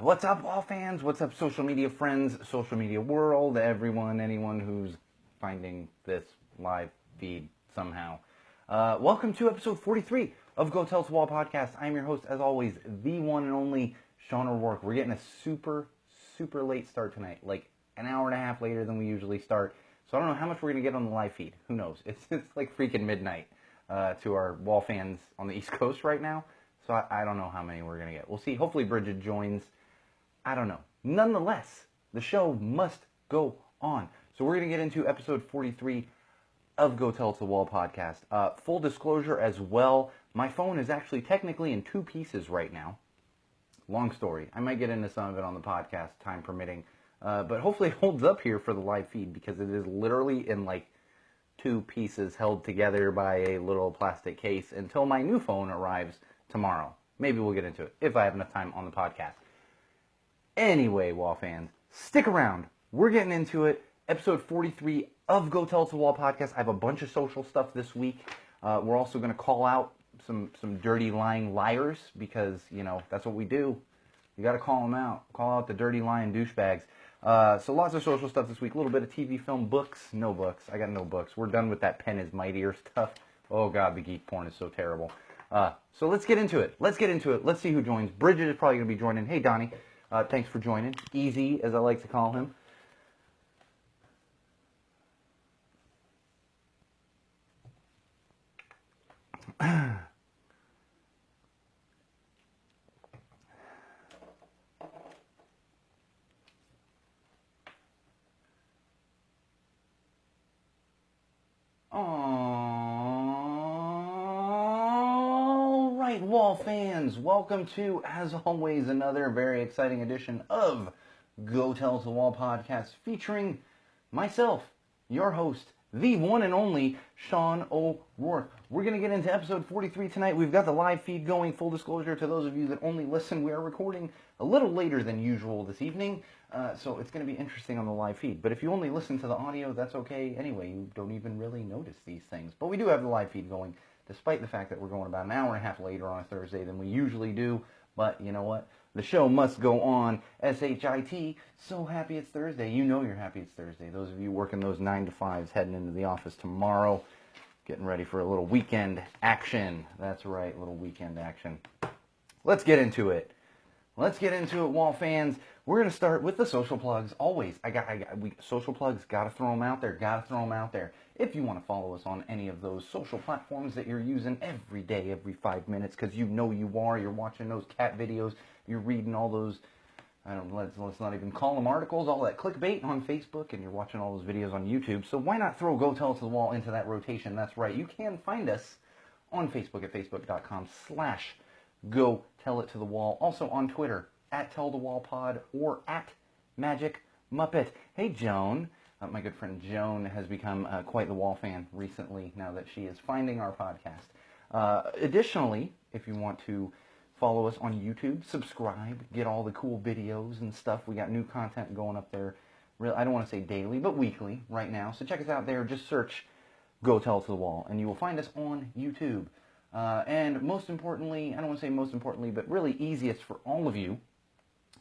What's up, Wall fans? What's up, social media friends, social media world, everyone, anyone who's finding this live feed somehow. Welcome to episode 43 of Go Tell It to Wall podcast. I'm your host, as always, the one and only Sean O'Rourke. We're getting a super late start tonight, like an hour and a half later than we usually start. So I don't know how much we're going to get on the live feed. Who knows? It's like freaking midnight to our Wall fans on the East Coast right now. So I don't know how many we're going to get. We'll see. Hopefully Bridget joins. I don't know. Nonetheless, the show must go on. So we're going to get into episode 43 of Go Tell It to the Wall podcast. Full disclosure as well, my phone is actually technically in two pieces right now. Long story. I might get into some of it on the podcast, time permitting. But hopefully it holds up here for the live feed because it is literally in like two pieces held together by a little plastic case until my new phone arrives tomorrow. Maybe we'll get into it if I have enough time on the podcast. Anyway, Wall fans, stick around. We're getting into it. Episode 43 of Go Tell It to the Wall podcast. I have a bunch of social stuff this week. We're also going to call out some dirty lying liars because, you know, that's what we do. You got to call them out. Call out the dirty lying douchebags. So lots of social stuff this week. A little bit of TV, film, books. No books. I got no books. We're done with that pen is mightier stuff. Oh, God, the geek porn is so terrible. So let's get into it. Let's see who joins. Bridget is probably going to be joining. Hey, Donnie. Thanks for joining. Easy, as I like to call him. All right, Wall fans, welcome to, as always, another very exciting edition of Go Tell It to the Wall podcast featuring myself, your host, the one and only Sean O'Rourke. We're going to get into episode 43 tonight. We've got the live feed going. Full disclosure to those of you that only listen, we are recording a little later than usual this evening, so it's going to be interesting on the live feed. But if you only listen to the audio, that's okay. Anyway, you don't even really notice these things. But we do have the live feed going, despite the fact that we're going about an hour and a half later on a Thursday than we usually do. But you know what? The show must go on. SHIT. So happy it's Thursday. You know you're happy it's Thursday. Those of you working those 9 to 5s heading into the office tomorrow, getting ready for a little weekend action. That's right, little weekend action. Let's get into it. Wall fans. We're going to start with the social plugs. Always, social plugs, gotta throw them out there. If you want to follow us on any of those social platforms that you're using every day, every 5 minutes, because you know you are, you're watching those cat videos, you're reading all those, let's not even call them articles, all that clickbait on Facebook, and you're watching all those videos on YouTube. So why not throw Go Tell It to the Wall into that rotation? That's right. You can find us on Facebook at facebook.com/Go Tell It to the Wall. Also on Twitter at Tell the Wall Pod or at Magic Muppet. Hey, Joan. My good friend Joan has become quite the Wall fan recently now that she is finding our podcast. Additionally, if you want to follow us on YouTube, subscribe, get all the cool videos and stuff. We got new content going up there. I don't want to say daily, but weekly right now. So check us out there. Just search Go Tell It to the Wall, and you will find us on YouTube. And most importantly, I don't want to say most importantly, but really easiest for all of you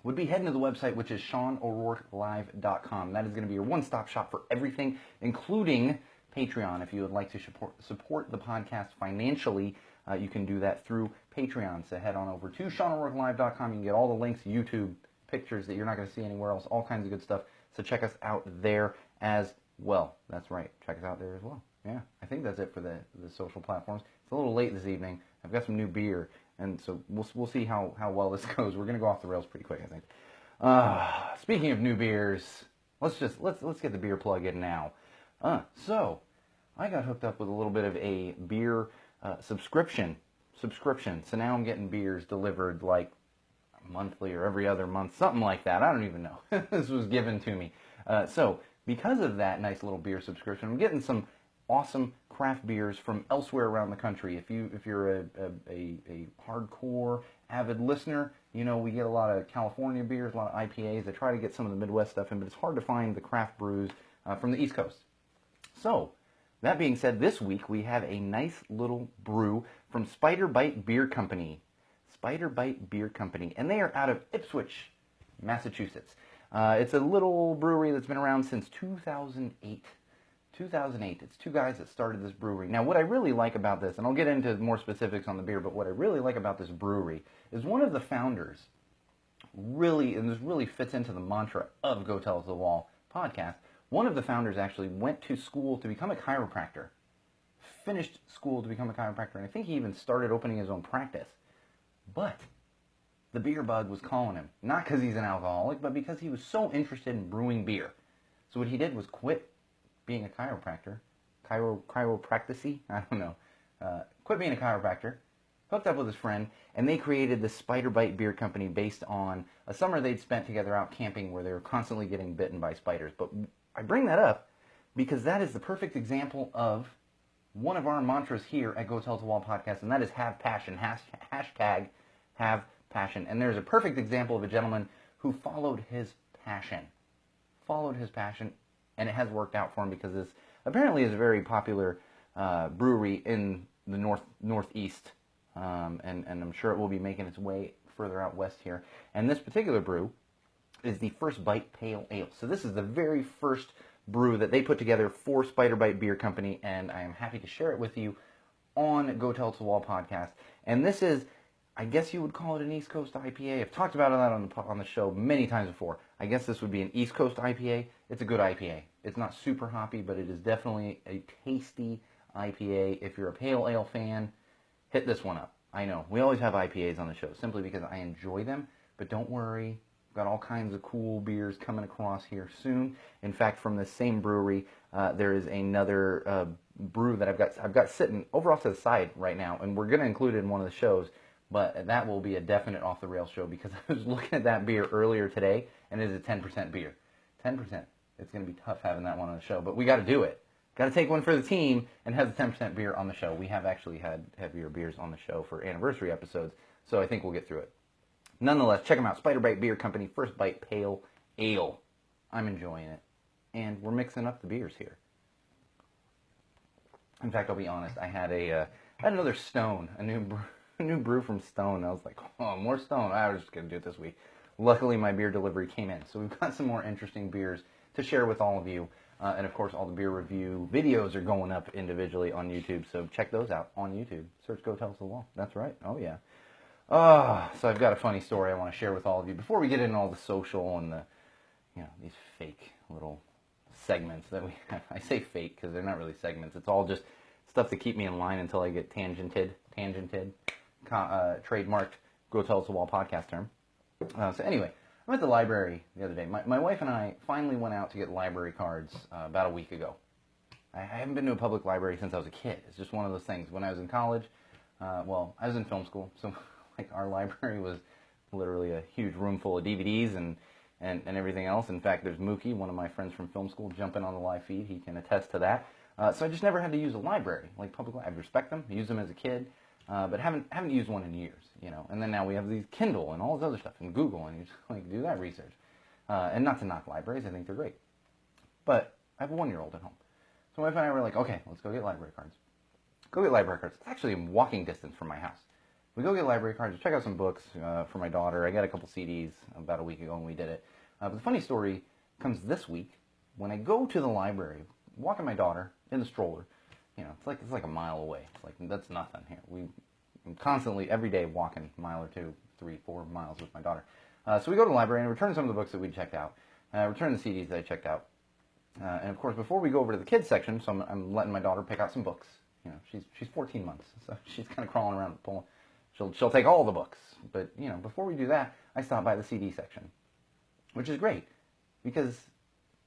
would be heading to the website, which is SeanO'RourkeLive.com. That is going to be your one-stop shop for everything, including Patreon. If you would like to support the podcast financially, you can do that through Patreon. So head on over to SeanO'RourkeLive.com. You can get all the links, YouTube, pictures that you're not going to see anywhere else, all kinds of good stuff. So check us out there as well. That's right. Check us out there as well. Yeah, I think that's it for the social platforms. It's a little late this evening. I've got some new beer, and so we'll see how well this goes. We're gonna go off the rails pretty quick, I think. Speaking of new beers, let's get the beer plug in now. So I got hooked up with a little bit of a beer subscription. So now I'm getting beers delivered like monthly or every other month, something like that. I don't even know. This was given to me. So because of that nice little beer subscription, I'm getting some awesome craft beers from elsewhere around the country. If you're a hardcore avid listener, you know we get a lot of California beers, a lot of IPAs. I try to get some of the Midwest stuff in, but it's hard to find the craft brews from the East Coast. So that being said, this week we have a nice little brew from Spider Bite Beer Company. Spider Bite Beer Company, and they are out of Ipswich, Massachusetts. It's a little brewery that's been around since 2008. 2008. It's two guys that started this brewery. Now, what I really like about this, and I'll get into more specifics on the beer, but what I really like about this brewery is one of the founders really, and this really fits into the mantra of Go Tell Us the Wall podcast, one of the founders actually went to school to become a chiropractor, finished school to become a chiropractor, and I think he even started opening his own practice. But the beer bug was calling him, not because he's an alcoholic, but because he was so interested in brewing beer. So what he did was quit being a chiropractor, chiropractic-y, I don't know, quit being a chiropractor, hooked up with his friend, and they created the Spider Bite Beer Company based on a summer they'd spent together out camping where they were constantly getting bitten by spiders. But I bring that up because that is the perfect example of one of our mantras here at Go Tell Us the Wall podcast, and that is have passion, hashtag have passion. And there's a perfect example of a gentleman who followed his passion, and it has worked out for him because this apparently is a very popular brewery in the northeast. And I'm sure it will be making its way further out west here. And this particular brew is the First Bite Pale Ale. So this is the very first brew that they put together for Spider Bite Beer Company, and I am happy to share it with you on Go Tell Us the Wall podcast. And this is, I guess you would call it an East Coast IPA. I've talked about that on the show many times before. I guess this would be an East Coast IPA. It's a good IPA. It's not super hoppy, but it is definitely a tasty IPA. If you're a pale ale fan, hit this one up. I know, we always have IPAs on the show simply because I enjoy them, but don't worry, we've got all kinds of cool beers coming across here soon. In fact, from the same brewery, there is another brew that I've got sitting over off to the side right now, and we're going to include it in one of the shows, but that will be a definite off-the-rails show because I was looking at that beer earlier today, and it is a 10% beer. 10%. It's going to be tough having that one on the show, but we got to do it. Got to take one for the team and have the 10% beer on the show. We have actually had heavier beers on the show for anniversary episodes, so I think we'll get through it. Nonetheless, check them out. Spider Bite Beer Company, First Bite Pale Ale. I'm enjoying it. And we're mixing up the beers here. In fact, I'll be honest, I had another Stone, a new brew from Stone. I was like, oh, more Stone. I was just going to do it this week. Luckily, my beer delivery came in, so we've got some more interesting beers to share with all of you. And of course, all the beer review videos are going up individually on YouTube, so check those out on YouTube. Search Go Tell Us the Wall. That's right. Oh, yeah. So I've got a funny story I want to share with all of you before we get into all the social and these fake little segments that we have. I say fake because they're not really segments. It's all just stuff to keep me in line until I get tangented, trademarked Go Tell Us the Wall podcast term. So anyway, I'm at the library the other day. My wife and I finally went out to get library cards about a week ago. I haven't been to a public library since I was a kid. It's just one of those things. When I was in college, I was in film school, so like our library was literally a huge room full of DVDs and everything else. In fact, there's Mookie, one of my friends from film school, jumping on the live feed. He can attest to that. So I just never had to use a library, like public. I respect them. I used them as a kid, but haven't used one in years. And then now we have these Kindle and all this other stuff and Google, and you just like do that research. And not to knock libraries, I think they're great. But I have a 1-year-old at home. So my wife and I were like, okay, let's go get library cards. It's actually in walking distance from my house. We go get library cards, check out some books for my daughter. I got a couple CDs about a week ago when we did it. But the funny story comes this week when I go to the library, walking my daughter in the stroller. It's like a mile away. It's like, that's nothing here. I'm constantly, every day, walking a mile or 2, 3, 4 miles with my daughter. So we go to the library and return some of the books that we checked out. Return the CDs that I checked out. And of course, before we go over to the kids section, so I'm letting my daughter pick out some books. She's 14 months, so she's kind of crawling around pulling. She'll take all the books. But, before we do that, I stop by the CD section, which is great. Because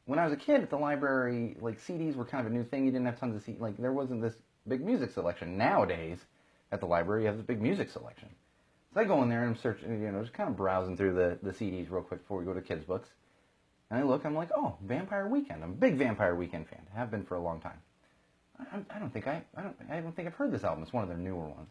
when I was a kid at the library, like, CDs were kind of a new thing. You didn't have tons of CDs. Like, there wasn't this big music selection. Nowadays, at the library, you have this big music selection. So I go in there and I'm searching, just kind of browsing through the CDs real quick before we go to kids' books. And I look, I'm like, oh, Vampire Weekend. I'm a big Vampire Weekend fan. I have been for a long time. I don't think I've heard this album. It's one of their newer ones.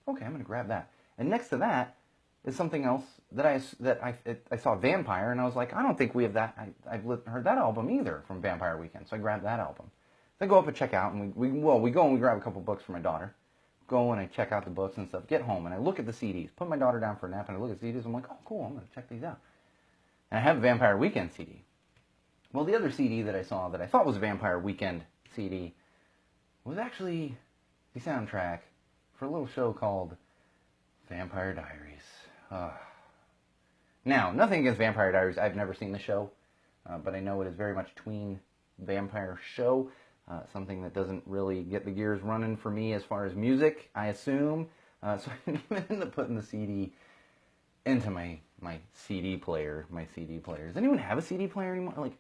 Okay, I'm going to grab that. And next to that is something else that I saw Vampire, and I was like, I don't think we have that. I've heard that album either from Vampire Weekend. So I grabbed that album. So I go up and check out, and we go and we grab a couple books for my daughter. go and I check out the books and stuff, get home, and I look at the CDs, put my daughter down for a nap, and I look at the CDs, I'm like, oh, cool, I'm going to check these out. And I have a Vampire Weekend CD. Well, the other CD that I saw that I thought was a Vampire Weekend CD was actually the soundtrack for a little show called Vampire Diaries. Now, nothing against Vampire Diaries. I've never seen the show, but I know it is very much tween vampire show. Something that doesn't really get the gears running for me as far as music, I assume. So I didn't even end up putting the CD into my CD player. Does anyone have a CD player anymore? Like,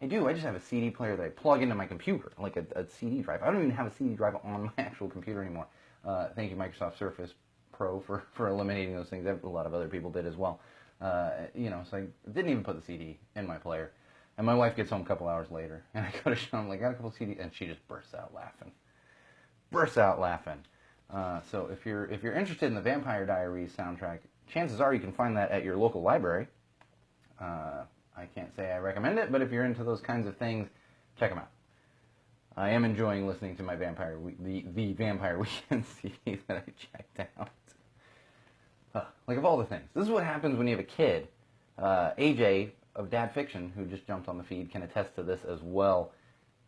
I do. I just have a CD player that I plug into my computer, like a CD drive. I don't even have a CD drive on my actual computer anymore. Thank you, Microsoft Surface Pro, for eliminating those things. A lot of other people did as well. So I didn't even put the CD in my player. And my wife gets home a couple hours later, and I go to show, I'm like, got a couple CDs, and she just bursts out laughing. So if you're interested in the Vampire Diaries soundtrack, chances are you can find that at your local library. I can't say I recommend it, but if you're into those kinds of things, check them out. I am enjoying listening to my the Vampire Weekend CD that I checked out. Like, of all the things, this is what happens when you have a kid. AJ of Dad Fiction, who just jumped on the feed, can attest to this as well.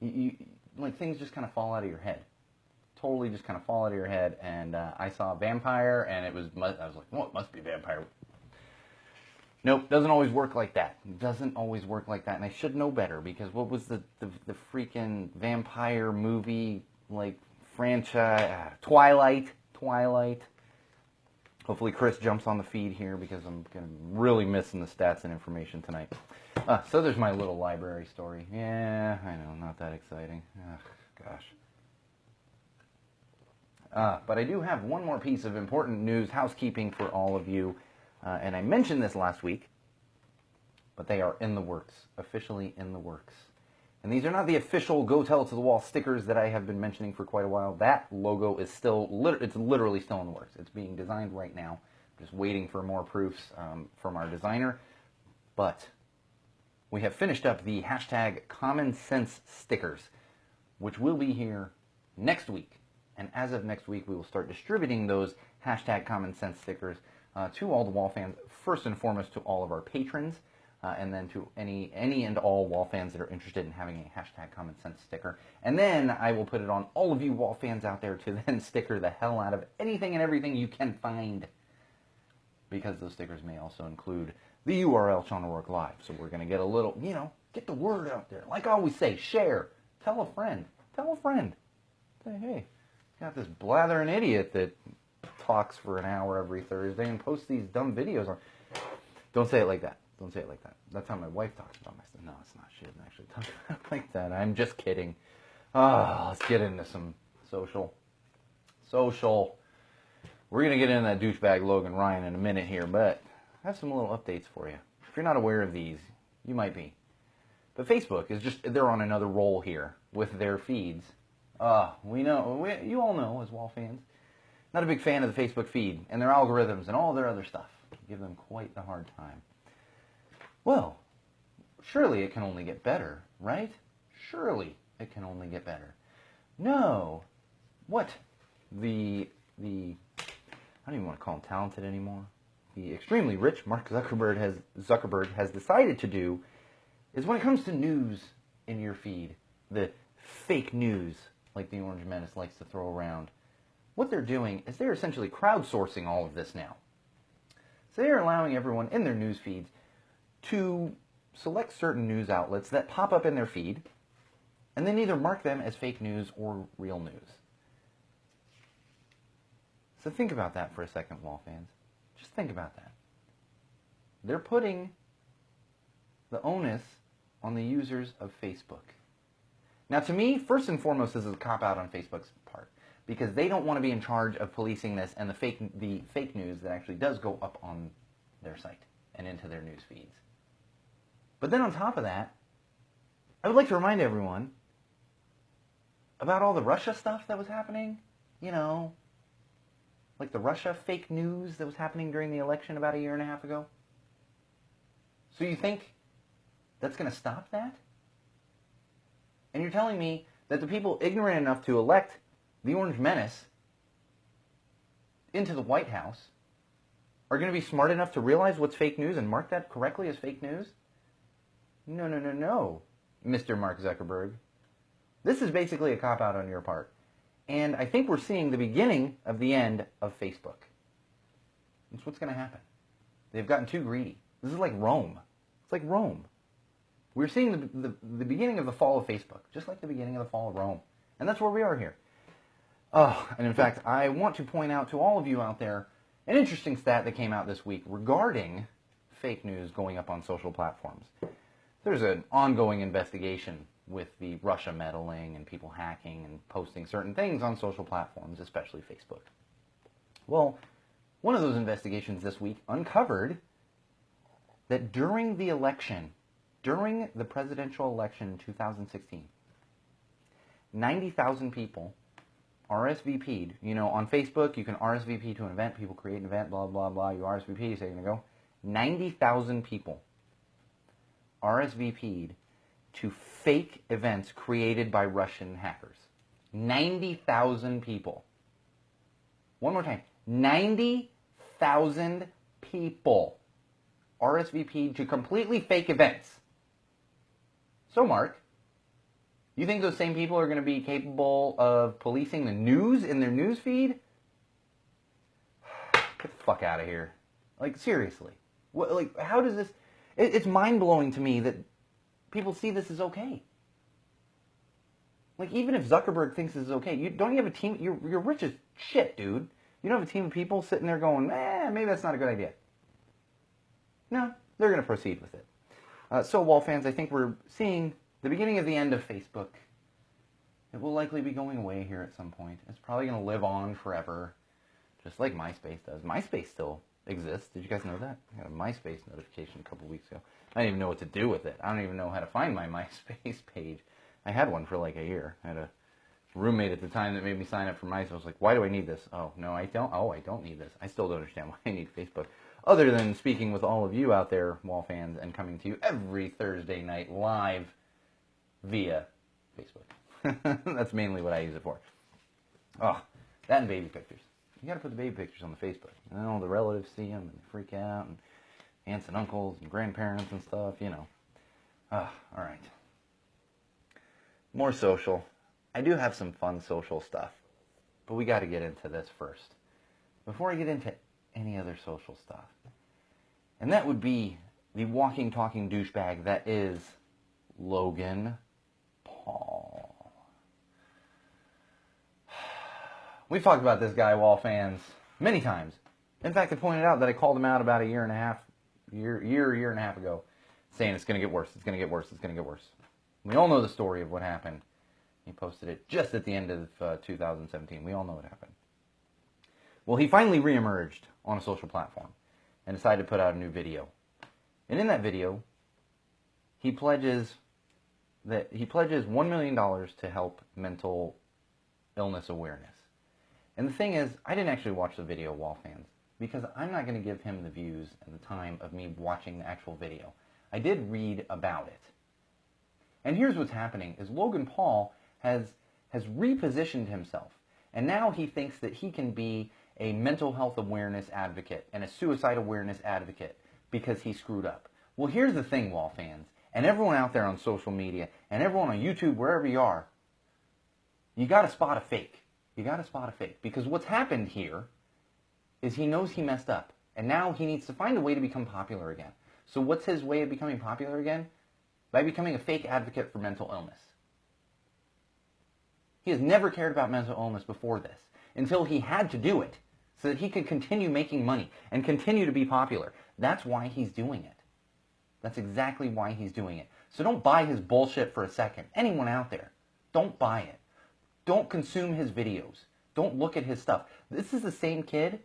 Like, things just kind of fall out of your head. Totally just kind of fall out of your head. And I saw Vampire, and I was like, well, it must be Vampire. Nope, doesn't always work like that. Doesn't always work like that. And I should know better, because what was the freaking vampire movie, like, franchise? Twilight. Hopefully Chris jumps on the feed here, because I'm really missing the stats and information tonight. So there's my little library story. Yeah, I know, not that exciting. Ugh, gosh. But I do have one more piece of important news, housekeeping for all of you. And I mentioned this last week, but they are in the works, officially in the works. And these are not the official Go Tell It to the Wall stickers that I have been mentioning for quite a while. That logo is still, it's literally still in the works. It's being designed right now. Just waiting for more proofs from our designer. But we have finished up the hashtag Common Sense stickers, which will be here next week. And as of next week, we will start distributing those hashtag Common Sense stickers to all the Wall fans, first and foremost to all of our patrons, and then to any and all Wall fans that are interested in having a hashtag Common Sense sticker. And then I will put it on all of you Wall fans out there to then sticker the hell out of anything and everything you can find, because those stickers may also include the URL Sean O'Rourke Live. So we're going to get a little, get the word out there. Like I always say, share, tell a friend. Say, hey, got this blathering idiot that talks for an hour every Thursday and posts these dumb videos on. Don't say it like that. That's how my wife talks about my stuff. No, it's not. She doesn't actually talk about it like that. I'm just kidding. Let's get into some social. We're going to get into that douchebag Logan Ryan in a minute here, but I have some little updates for you. If you're not aware of these, you might be. But Facebook is they're on another roll here with their feeds. You all know as Wall fans, not a big fan of the Facebook feed and their algorithms and all their other stuff. Give them quite the hard time. Well, surely it can only get better, right? Surely it can only get better. No. What? I don't even want to call him talented anymore. The extremely rich Mark Zuckerberg has decided to do is, when it comes to news in your feed, the fake news, like the Orange Menace likes to throw around, what they're doing is they're essentially crowdsourcing all of this now. So they're allowing everyone in their news feeds to select certain news outlets that pop up in their feed, and then either mark them as fake news or real news. So think about that for a second, Wall fans. Just think about that. They're putting the onus on the users of Facebook. Now, to me, first and foremost, this is a cop-out on Facebook's part, because they don't want to be in charge of policing this and the fake news that actually does go up on their site and into their news feeds. But then on top of that, I would like to remind everyone about all the Russia stuff that was happening. Like the Russia fake news that was happening during the election about a year and a half ago. So you think that's going to stop that? And you're telling me that the people ignorant enough to elect the Orange Menace into the White House are going to be smart enough to realize what's fake news and mark that correctly as fake news? No, no, no, no, Mr. Mark Zuckerberg. This is basically a cop-out on your part. And I think we're seeing the beginning of the end of Facebook. That's what's going to happen. They've gotten too greedy. This is like Rome. It's like Rome. We're seeing the beginning of the fall of Facebook, just like the beginning of the fall of Rome. And that's where we are here. Oh, and in fact, I want to point out to all of you out there an interesting stat that came out this week regarding fake news going up on social platforms. There's an ongoing investigation with the Russia meddling and people hacking and posting certain things on social platforms, especially Facebook. Well, one of those investigations this week uncovered that during the election, during the presidential election in 2016, 90,000 people RSVP'd. You know, on Facebook, you can RSVP to an event. People create an event, blah, blah, blah. You RSVP, you say you're going to go. 90,000 people RSVP'd to fake events created by Russian hackers. 90,000 people. One more time. 90,000 people RSVP'd to completely fake events. So, Mark, you think those same people are going to be capable of policing the news in their news feed? Get the fuck out of here. Like, seriously. What, like, how does this... It's mind-blowing to me that people see this as okay. Like, even if Zuckerberg thinks this is okay, you have a team... You're rich as shit, dude. You don't have a team of people sitting there going, maybe that's not a good idea. No, they're going to proceed with it. So, Wall fans, I think we're seeing the beginning of the end of Facebook. It will likely be going away here at some point. It's probably going to live on forever, just like MySpace does. MySpace still exists. Did you guys know that? I got a MySpace notification a couple weeks ago. I didn't even know what to do with it. I don't even know how to find my MySpace page. I had one for like a year. I had a roommate at the time that made me sign up for MySpace. I was like, why do I need this? Oh, no, I don't. Oh, I don't need this. I still don't understand why I need Facebook. Other than speaking with all of you out there, Wall fans, and coming to you every Thursday night live via Facebook. That's mainly what I use it for. Oh, that and baby pictures. You gotta put the baby pictures on the Facebook. You know, the relatives see them and freak out, and aunts and uncles and grandparents and stuff, you know. All right. More social. I do have some fun social stuff, but we gotta get into this first. Before I get into any other social stuff. And that would be the walking, talking douchebag that is Logan Paul. We've talked about this guy, Wall fans, many times. In fact, I pointed out that I called him out about a year and a half ago, saying it's going to get worse, it's going to get worse, it's going to get worse. We all know the story of what happened. He posted it just at the end of 2017. We all know what happened. Well, he finally reemerged on a social platform and decided to put out a new video. And in that video, he pledges $1 million to help mental illness awareness. And the thing is, I didn't actually watch the video, Wall fans, because I'm not going to give him the views and the time of me watching the actual video. I did read about it. And here's what's happening, is Logan Paul has repositioned himself. And now he thinks that he can be a mental health awareness advocate and a suicide awareness advocate because he screwed up. Well, here's the thing, Wall fans, and everyone out there on social media, and everyone on YouTube, wherever you are, you got to spot a fake. You got to spot a fake. Because what's happened here is he knows he messed up, and now he needs to find a way to become popular again. So what's his way of becoming popular again? By becoming a fake advocate for mental illness. He has never cared about mental illness before this, until he had to do it so that he could continue making money and continue to be popular. That's why he's doing it. That's exactly why he's doing it. So don't buy his bullshit for a second. Anyone out there, don't buy it. Don't consume his videos. Don't look at his stuff. This is the same kid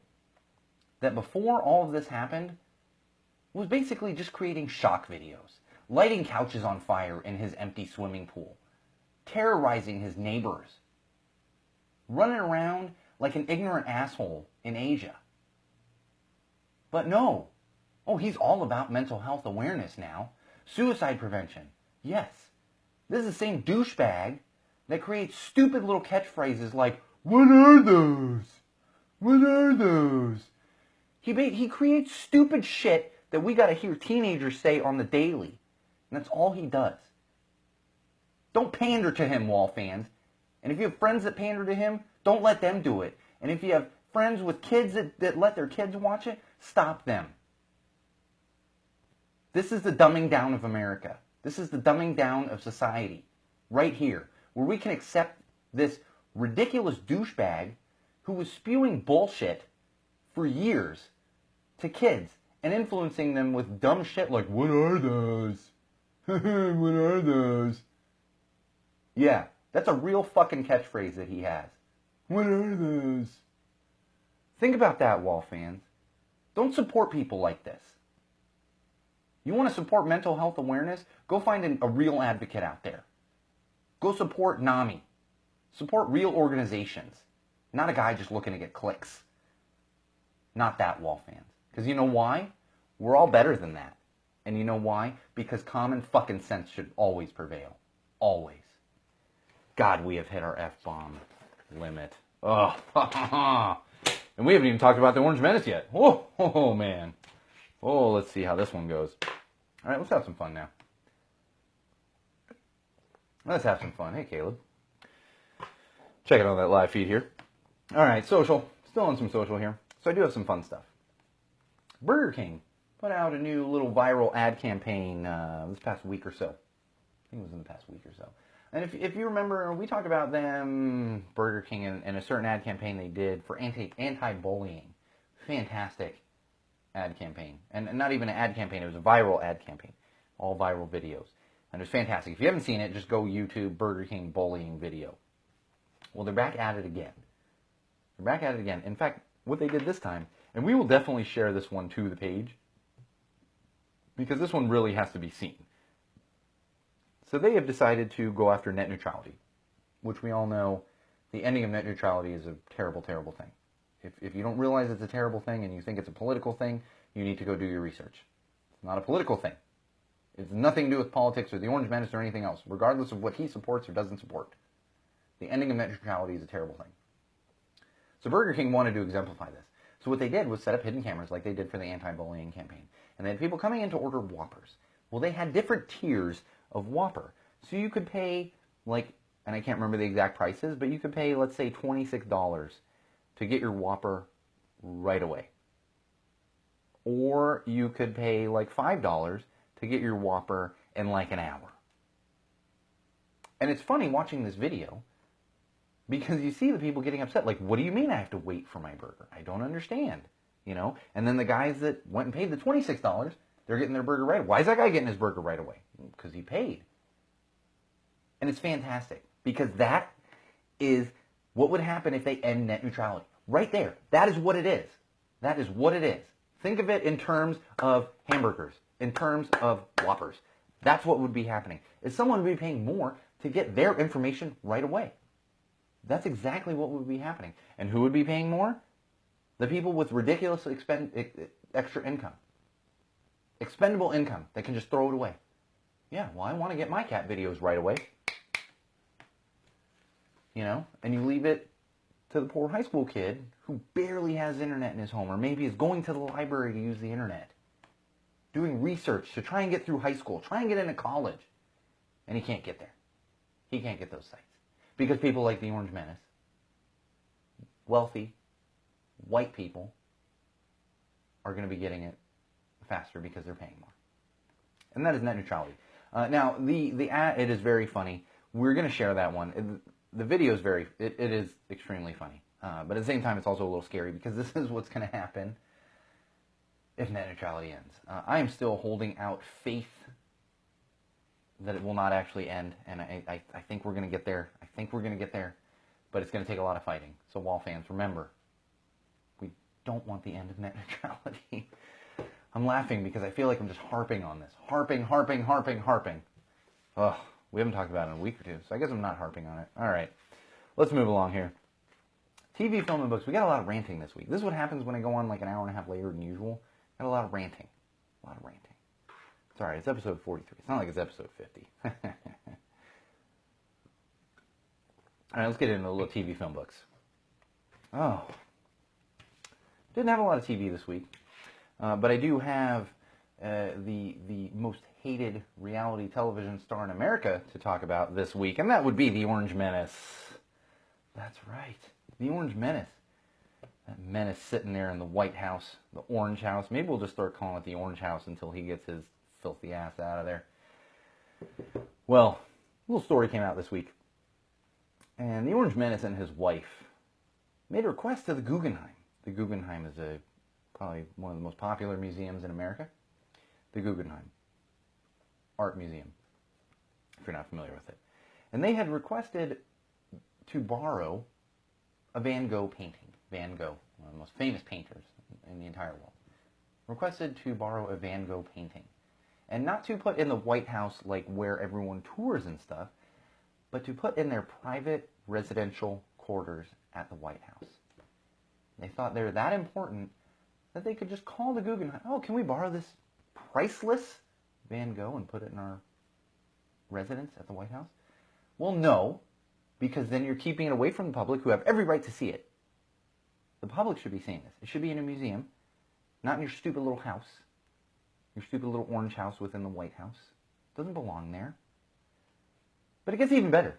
that before all of this happened was basically just creating shock videos, lighting couches on fire in his empty swimming pool, terrorizing his neighbors, running around like an ignorant asshole in Asia. But no. Oh, he's all about mental health awareness now. Suicide prevention. Yes. This is the same douchebag that creates stupid little catchphrases like, what are those? What are those? He creates stupid shit that we gotta hear teenagers say on the daily. And that's all he does. Don't pander to him, Wall fans. And if you have friends that pander to him, don't let them do it. And if you have friends with kids that let their kids watch it, stop them. This is the dumbing down of America. This is the dumbing down of society. Right here. Where we can accept this ridiculous douchebag who was spewing bullshit for years to kids and influencing them with dumb shit like, what are those? What are those? Yeah, that's a real fucking catchphrase that he has. What are those? Think about that, Wall fans. Don't support people like this. You want to support mental health awareness? Go find a real advocate out there. Go support NAMI. Support real organizations. Not a guy just looking to get clicks. Not that, Wall fans. Because you know why? We're all better than that. And you know why? Because common fucking sense should always prevail. Always. God, we have hit our F-bomb limit. Oh, and we haven't even talked about the Orange Menace yet. Oh, man. Oh, let's see how this one goes. All right, let's have some fun now. Let's have some fun. Hey, Caleb. Checking on that live feed here. All right, social. Still on some social here. So I do have some fun stuff. Burger King put out a new little viral ad campaign this past week or so. I think it was in the past week or so. And if you remember, we talked about them, Burger King, and a certain ad campaign they did for anti-bullying. Fantastic ad campaign. And not even an ad campaign, it was a viral ad campaign. All viral videos. And it was fantastic. If you haven't seen it, just go YouTube Burger King bullying video. Well, they're back at it again. They're back at it again. In fact, what they did this time, and we will definitely share this one to the page, because this one really has to be seen. So they have decided to go after net neutrality, which we all know the ending of net neutrality is a terrible, terrible thing. If you don't realize it's a terrible thing and you think it's a political thing, you need to go do your research. It's not a political thing. It's nothing to do with politics or the Orange Menace or anything else, regardless of what he supports or doesn't support. The ending of net neutrality is a terrible thing. So Burger King wanted to exemplify this. So what they did was set up hidden cameras like they did for the anti-bullying campaign. And they had people coming in to order Whoppers. Well, they had different tiers of Whopper. So you could pay, like, and I can't remember the exact prices, but you could pay, let's say, $26 to get your Whopper right away. Or you could pay, like, $5 to get your Whopper in, like, an hour. And it's funny watching this video because you see the people getting upset. Like, what do you mean I have to wait for my burger? I don't understand, you know? And then the guys that went and paid the $26, they're getting their burger right away. Why is that guy getting his burger right away? Because he paid. And it's fantastic because that is what would happen if they end net neutrality. Right there. That is what it is. That is what it is. Think of it in terms of hamburgers, in terms of Whoppers. That's what would be happening. Is someone would be paying more to get their information right away. That's exactly what would be happening. And who would be paying more? The people with ridiculous extra income. Expendable income. They can just throw it away. Yeah, well, I want to get my cat videos right away. You know, and you leave it to the poor high school kid who barely has internet in his home, or maybe is going to the library to use the internet, doing research to try and get through high school, try and get into college, and he can't get there. He can't get those sites. Because people like the Orange Menace, wealthy, white people, are going to be getting it faster because they're paying more. And that is net neutrality. Now, the ad, it is very funny. We're going to share that one. The video is it is extremely funny. But at the same time, it's also a little scary because this is what's going to happen if net neutrality ends. I am still holding out faith that it will not actually end. And I think we're going to get there. I think we're going to get there. But it's going to take a lot of fighting. So Wall fans, remember, we don't want the end of net neutrality. I'm laughing because I feel like I'm just harping on this. Harping. Ugh, we haven't talked about it in a week or two, so I guess I'm not harping on it. All right, let's move along here. TV, film, and books. We got a lot of ranting this week. This is what happens when I go on like an hour and a half later than usual. Got a lot of ranting. It's all right. It's episode 43. It's not like it's episode 50. All right, let's get into a little TV, film, books. Oh, Didn't have a lot of TV this week, but I do have the most hated reality television star in America to talk about this week, and that would be the Orange Menace. That's right, the Orange Menace. That menace sitting there in the White House, the Orange House. Maybe we'll just start calling it the Orange House until he gets his filthy ass out of there. Well, a little story came out this week, and the Orange Menace and his wife made a request to the Guggenheim. The Guggenheim is probably one of the most popular museums in America. The Guggenheim Art Museum, if you're not familiar with it. And they had requested to borrow a Van Gogh painting. Van Gogh, one of the most famous painters in the entire world, requested to borrow a Van Gogh painting. And not to put in the White House like where everyone tours and stuff, but to put in their private residential quarters at the White House. They thought they were that important that they could just call the Guggenheim. Oh, can we borrow this priceless Van Gogh and put it in our residence at the White House? Well, no, because then you're keeping it away from the public who have every right to see it. The public should be seeing this. It should be in a museum, not in your stupid little house, your stupid little orange house within the White House. It doesn't belong there. But it gets even better,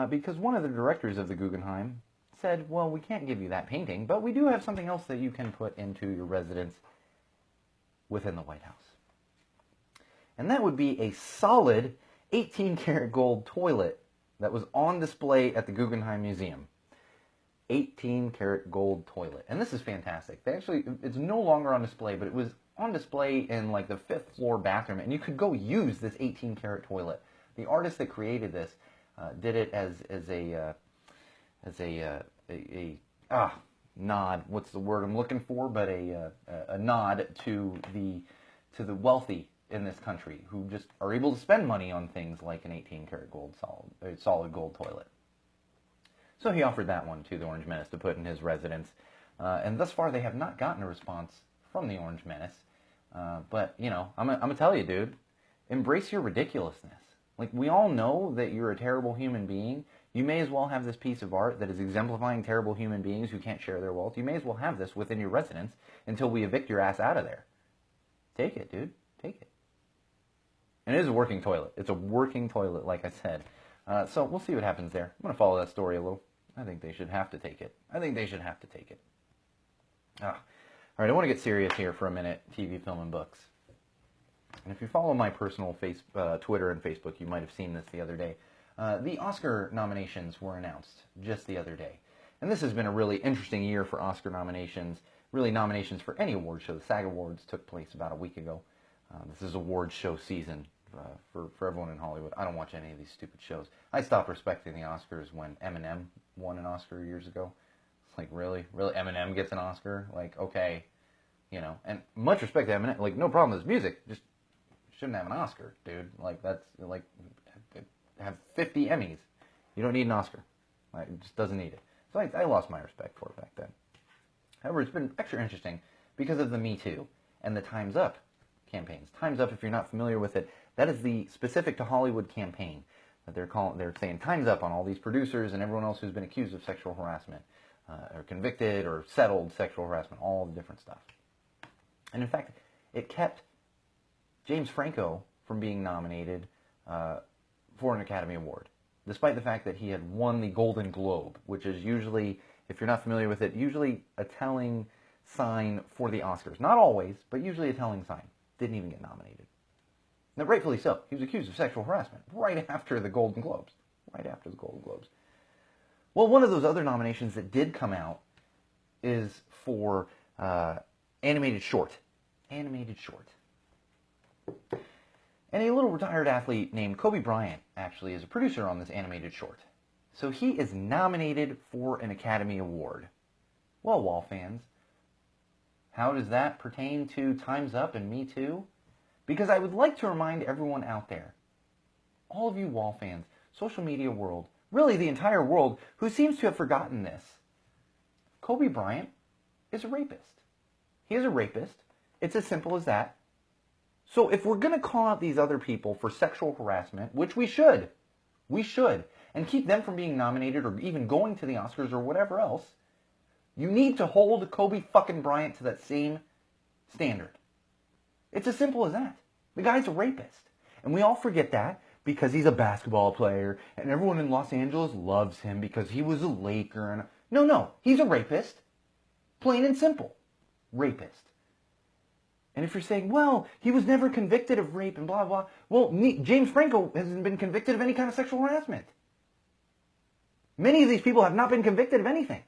because one of the directors of the Guggenheim said, well, we can't give you that painting, but we do have something else that you can put into your residence within the White House. And that would be a solid 18-karat gold toilet that was on display at the Guggenheim Museum. 18-karat gold toilet. And this is fantastic. It's no longer on display, but it was on display in like the 5th floor bathroom, and you could go use this 18-karat toilet. The artist that created this did it as a nod. What's the word I'm looking for? But a nod to the wealthy in this country who just are able to spend money on things like an 18-karat gold solid gold toilet. So he offered that one to the Orange Menace to put in his residence, and thus far they have not gotten a response from the Orange Menace. But you know, I'm gonna tell you, dude, embrace your ridiculousness. Like, we all know that you're a terrible human being. You may as well have this piece of art that is exemplifying terrible human beings who can't share their wealth. You may as well have this within your residence until we evict your ass out of there. Take it, dude. Take it. And it is a working toilet. It's a working toilet, like I said. So we'll see what happens there. I'm going to follow that story a little. I think they should have to take it. All right, I want to get serious here for a minute, TV, film, and books. And if you follow my personal Twitter and Facebook, you might have seen this the other day. The Oscar nominations were announced just the other day. And this has been a really interesting year for Oscar nominations, really nominations for any award show. The SAG Awards took place about a week ago. This is award show season for everyone in Hollywood. I don't watch any of these stupid shows. I stopped respecting the Oscars when Eminem won an Oscar years ago. It's like, really? Really, Eminem gets an Oscar? Like, okay, you know. And much respect to Eminem. Like, no problem with his music. Just shouldn't have an Oscar, dude. Like, that's, like, have 50 Emmys. You don't need an Oscar. Like, it just doesn't need it. So I lost my respect for it back then. However, it's been extra interesting because of the Me Too and the Time's Up campaigns. Time's Up, if you're not familiar with it, that is the specific to Hollywood campaign that they're saying Time's Up on all these producers and everyone else who's been accused of sexual harassment, or convicted or settled sexual harassment, all the different stuff. And in fact, it kept James Franco from being nominated for an Academy Award, despite the fact that he had won the Golden Globe, which is usually, if you're not familiar with it, usually a telling sign for the Oscars. Not always, but usually a telling sign. Didn't even get nominated. Now, rightfully so. He was accused of sexual harassment right after the Golden Globes. Well, one of those other nominations that did come out is for animated short. And a little retired athlete named Kobe Bryant actually is a producer on this animated short. So he is nominated for an Academy Award. Well, Wall fans, how does that pertain to Time's Up and Me Too? Because I would like to remind everyone out there, all of you Wall fans, social media world, really the entire world, who seems to have forgotten this. Kobe Bryant is a rapist. He is a rapist. It's as simple as that. So if we're going to call out these other people for sexual harassment, which we should, and keep them from being nominated or even going to the Oscars or whatever else, You need to hold Kobe fucking Bryant to that same standard. It's as simple as that. The guy's a rapist. And we all forget that because he's a basketball player and everyone in Los Angeles loves him because he was a Laker. And no, he's a rapist. Plain and simple. Rapist. And if you're saying, well, he was never convicted of rape and blah, blah, well, James Franco hasn't been convicted of any kind of sexual harassment. Many of these people have not been convicted of anything.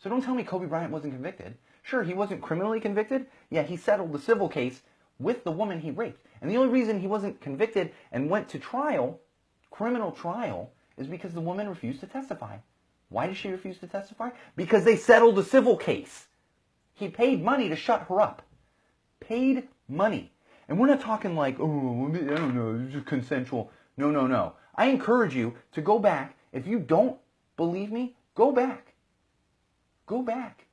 So don't tell me Kobe Bryant wasn't convicted. Sure, he wasn't criminally convicted. Yeah, he settled the civil case with the woman he raped. And the only reason he wasn't convicted and went to trial, criminal trial, is because the woman refused to testify. Why did she refuse to testify? Because they settled the civil case. He paid money to shut her up. Paid money. And we're not talking like, oh, I don't know, it's just consensual. No. I encourage you to go back. If you don't believe me, go back. Go back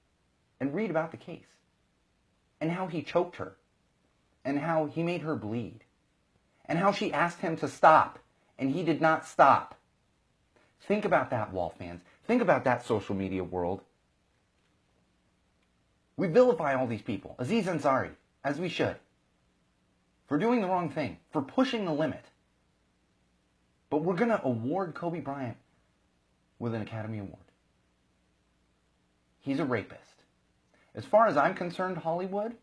and read about the case. And how he choked her. And how he made her bleed. And how she asked him to stop. And he did not stop. Think about that, Wall fans. Think about that social media world. We vilify all these people, Aziz Ansari, as we should, for doing the wrong thing, for pushing the limit. But we're going to award Kobe Bryant with an Academy Award. He's a rapist. As far as I'm concerned, Hollywood,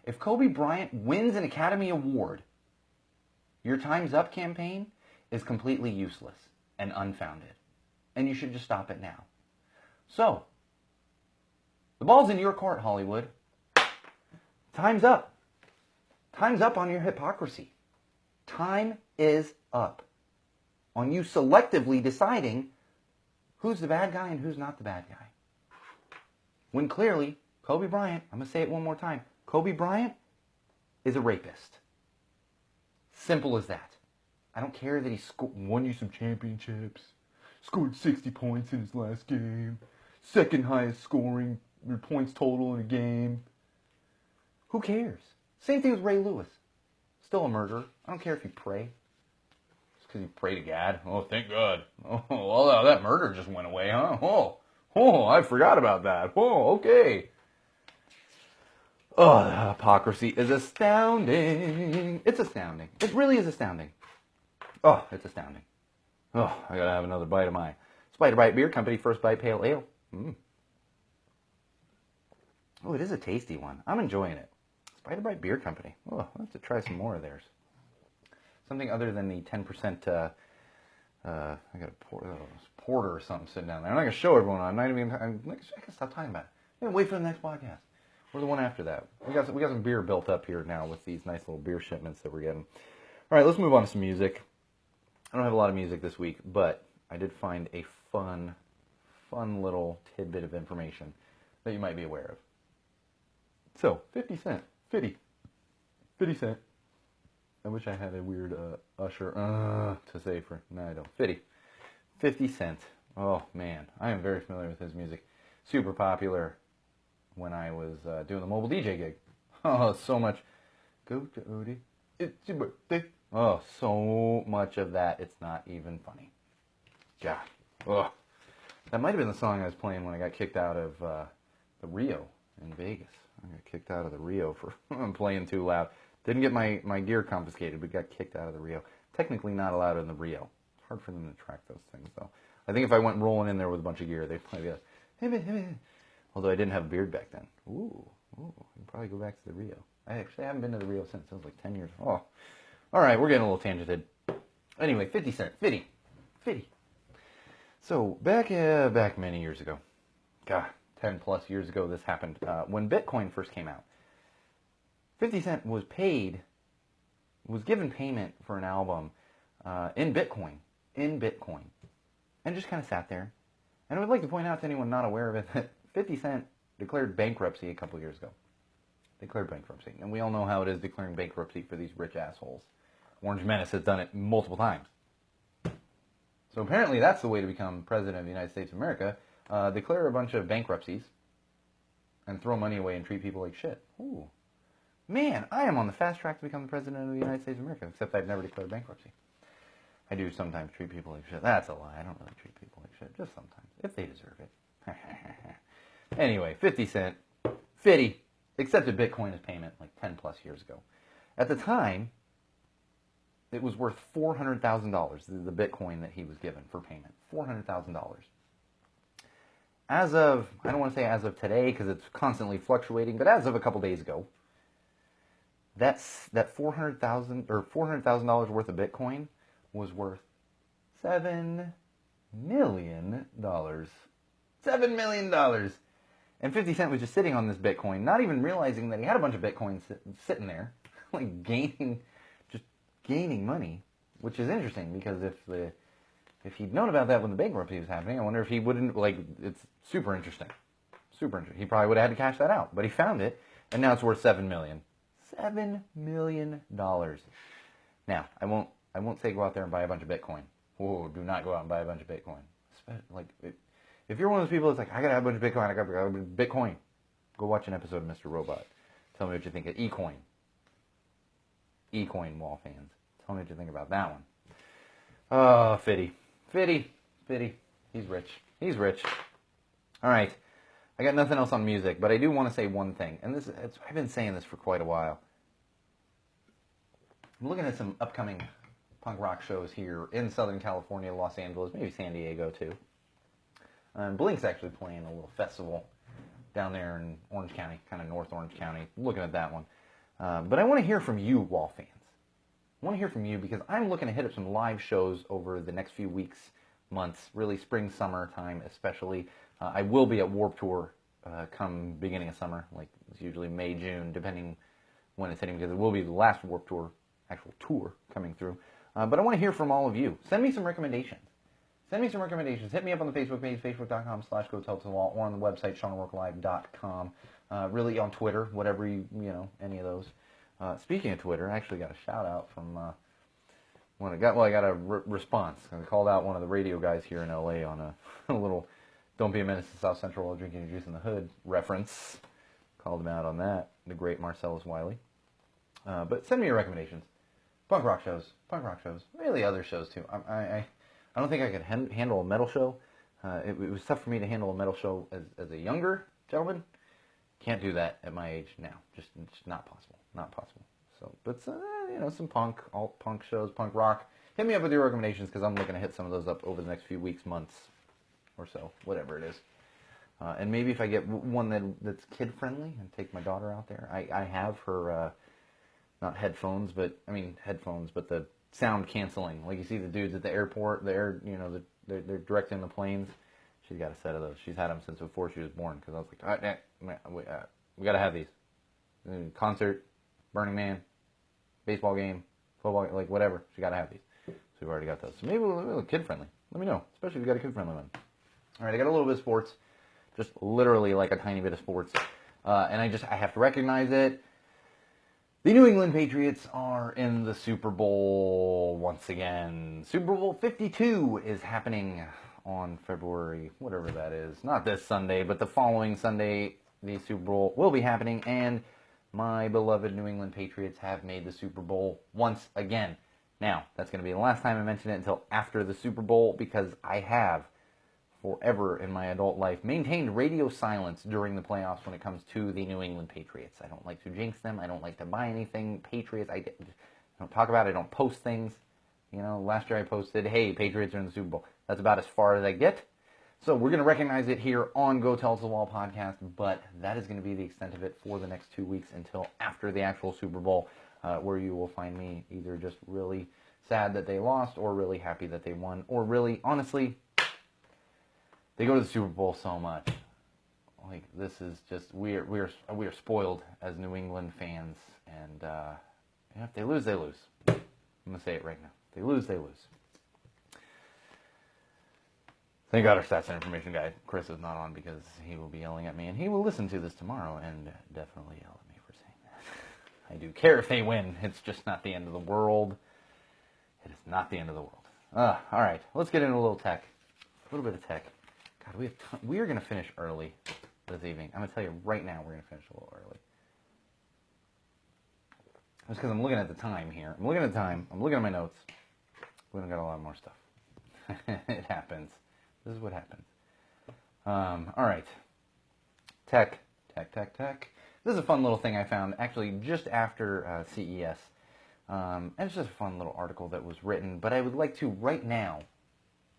if Kobe Bryant wins an Academy Award, your Time's Up campaign is completely useless and unfounded. And you should just stop it now. So, the ball's in your court, Hollywood. Time's up. Time's up on your hypocrisy. Time is up on you selectively deciding who's the bad guy and who's not the bad guy. When clearly, Kobe Bryant, I'm going to say it one more time, Kobe Bryant is a rapist. Simple as that. I don't care that he won you some championships, scored 60 points in his last game, second highest scoring points total in a game. Who cares? Same thing with Ray Lewis. Still a murderer. I don't care if you pray. Just because you pray to God. Oh, thank God. Oh, well, that murder just went away, huh? Oh, I forgot about that. Oh, okay. Oh, the hypocrisy is astounding. It's astounding. It really is astounding. Oh, it's astounding. Oh, I gotta have another bite of my Spider Bite Beer Company First Bite Pale Ale. Oh, it is a tasty one. I'm enjoying it. Spider Bite Beer Company. Oh, I'll have to try some more of theirs. Something other than the 10%, I got a porter or something sitting down there. I'm not going to show everyone. I can stop talking about it. I'm going to wait for the next podcast. Or the one after that. We got some beer built up here now with these nice little beer shipments that we're getting. All right, let's move on to some music. I don't have a lot of music this week, but I did find a fun little tidbit of information that you might be aware of. So, 50 Cent. 50 Cent. I wish I had a weird Usher to say for... No, I don't. 50 Cent. Oh, man. I am very familiar with his music. Super popular when I was doing the mobile DJ gig. Oh, so much. Go to Odie. It's your birthday. Oh, so much of that. It's not even funny. God. Oh. That might have been the song I was playing when I got kicked out of the Rio in Vegas. I got kicked out of the Rio for playing too loud. Didn't get my gear confiscated, but got kicked out of the Rio. Technically not allowed in the Rio. It's hard for them to track those things, though. I think if I went rolling in there with a bunch of gear, they'd probably be like, hey. Although I didn't have a beard back then. Ooh, I can probably go back to the Rio. I actually haven't been to the Rio since. It was like 10 years. Oh. All right, we're getting a little tangented. Anyway, 50 Cent. 50. So, back many years ago. God, 10 plus years ago this happened. When Bitcoin first came out, 50 Cent was given payment for an album in Bitcoin. And just kind of sat there. And I would like to point out to anyone not aware of it that 50 Cent declared bankruptcy a couple years ago. Declared bankruptcy. And we all know how it is declaring bankruptcy for these rich assholes. Orange Menace has done it multiple times. So apparently that's the way to become president of the United States of America. Declare a bunch of bankruptcies and throw money away and treat people like shit. Ooh. Man, I am on the fast track to become the president of the United States of America, except I've never declared bankruptcy. I do sometimes treat people like shit. That's a lie. I don't really treat people like shit. Just sometimes. If they deserve it. Anyway, 50 Cent, Fitty, accepted Bitcoin as payment like 10 plus years ago. At the time, it was worth $400,000, the Bitcoin that he was given for payment. $400,000. As of, I don't want to say as of today because it's constantly fluctuating, but as of a couple days ago, that $400,000 or $400,000 worth of Bitcoin was worth $7 million. $7 million. And 50 Cent was just sitting on this Bitcoin, not even realizing that he had a bunch of Bitcoin sitting there, like gaining money, which is interesting because if he'd known about that when the bankruptcy was happening, I wonder if he wouldn't, like, it's super interesting. Super interesting. He probably would have had to cash that out, but he found it, and now it's worth $7 million. $7 million. Now, I won't say go out there and buy a bunch of Bitcoin. Whoa, do not go out and buy a bunch of Bitcoin. Like, if you're one of those people that's like, I gotta have a bunch of Bitcoin, I gotta have Bitcoin, go watch an episode of Mr. Robot. Tell me what you think of eCoin. eCoin, wall fans. Tell me what you think about that one. Oh, Fitty. He's rich. All right. I got nothing else on music, but I do want to say one thing. And I've been saying this for quite a while. I'm looking at some upcoming punk rock shows here in Southern California, Los Angeles, maybe San Diego too. Blink's actually playing a little festival down there in Orange County, kind of North Orange County. Looking at that one. But I want to hear from you, wall fans. I want to hear from you because I'm looking to hit up some live shows over the next few weeks, months, really spring, summer time especially. I will be at Warped Tour come beginning of summer, like it's usually May, June, depending when it's hitting, because it will be the last Warped Tour, actual tour coming through. But I want to hear from all of you. Send me some recommendations. Hit me up on the Facebook page, facebook.com/GoTellToTheWall, or on the website, SeanO'RourkeLive.com. Really on Twitter, whatever any of those. Speaking of Twitter, I actually got a shout out from I got a response. I called out one of the radio guys here in LA on a little "Don't Be a Menace to South Central while drinking your juice in the hood" reference. Called him out on that. The great Marcellus Wiley. But send me your recommendations. Punk rock shows, really other shows too. I don't think I could handle a metal show. It was tough for me to handle a metal show as a younger gentleman. Can't do that at my age now. Just not possible. So, but some alt punk shows, punk rock. Hit me up with your recommendations because I'm looking to hit some of those up over the next few weeks, months, or so, whatever it is. And maybe if I get one that's kid friendly and take my daughter out there. I have her not headphones, but the sound canceling. Like you see the dudes at the airport, they're directing the planes. She's got a set of those. She's had them since before she was born because I was like, all right, we got to have these. Concert, Burning Man, baseball game, football, like whatever. She got to have these. So we've already got those. So maybe we'll kid friendly. Let me know, especially if you got a kid friendly one. All right, I got a little bit of sports, just literally like a tiny bit of sports, and I have to recognize it. The New England Patriots are in the Super Bowl once again. Super Bowl 52 is happening on February, whatever that is. Not this Sunday, but the following Sunday, the Super Bowl will be happening, and my beloved New England Patriots have made the Super Bowl once again. Now, that's going to be the last time I mention it until after the Super Bowl, because I have forever in my adult life maintained radio silence during the playoffs when it comes to the New England Patriots. I don't like to jinx them. I don't like to buy anything Patriots. I don't talk about it. I don't post things. Last year I posted, hey, Patriots are in the Super Bowl. That's about as far as I get. So we're going to recognize it here on Go Tell Us the Wall podcast, but that is going to be the extent of it for the next 2 weeks until after the actual Super Bowl, where you will find me either just really sad that they lost or really happy that they won, or really, honestly, they go to the Super Bowl so much. Like, this is just, we are spoiled as New England fans, and if they lose, they lose. I'm going to say it right now. If they lose, they lose. Thank God our stats and information guy, Chris, is not on because he will be yelling at me, and he will listen to this tomorrow and definitely yell at me for saying that. I do care if they win. It's just not the end of the world. It is not the end of the world. All right, let's get into a little tech. A little bit of tech. God, we are going to finish early this evening. I'm going to tell you right now we're going to finish a little early. Just because I'm looking at the time here. I'm looking at the time. I'm looking at my notes. We don't got a lot more stuff. It happens. This is what happens. All right. Tech. This is a fun little thing I found actually just after CES. And it's just a fun little article that was written, but I would like to right now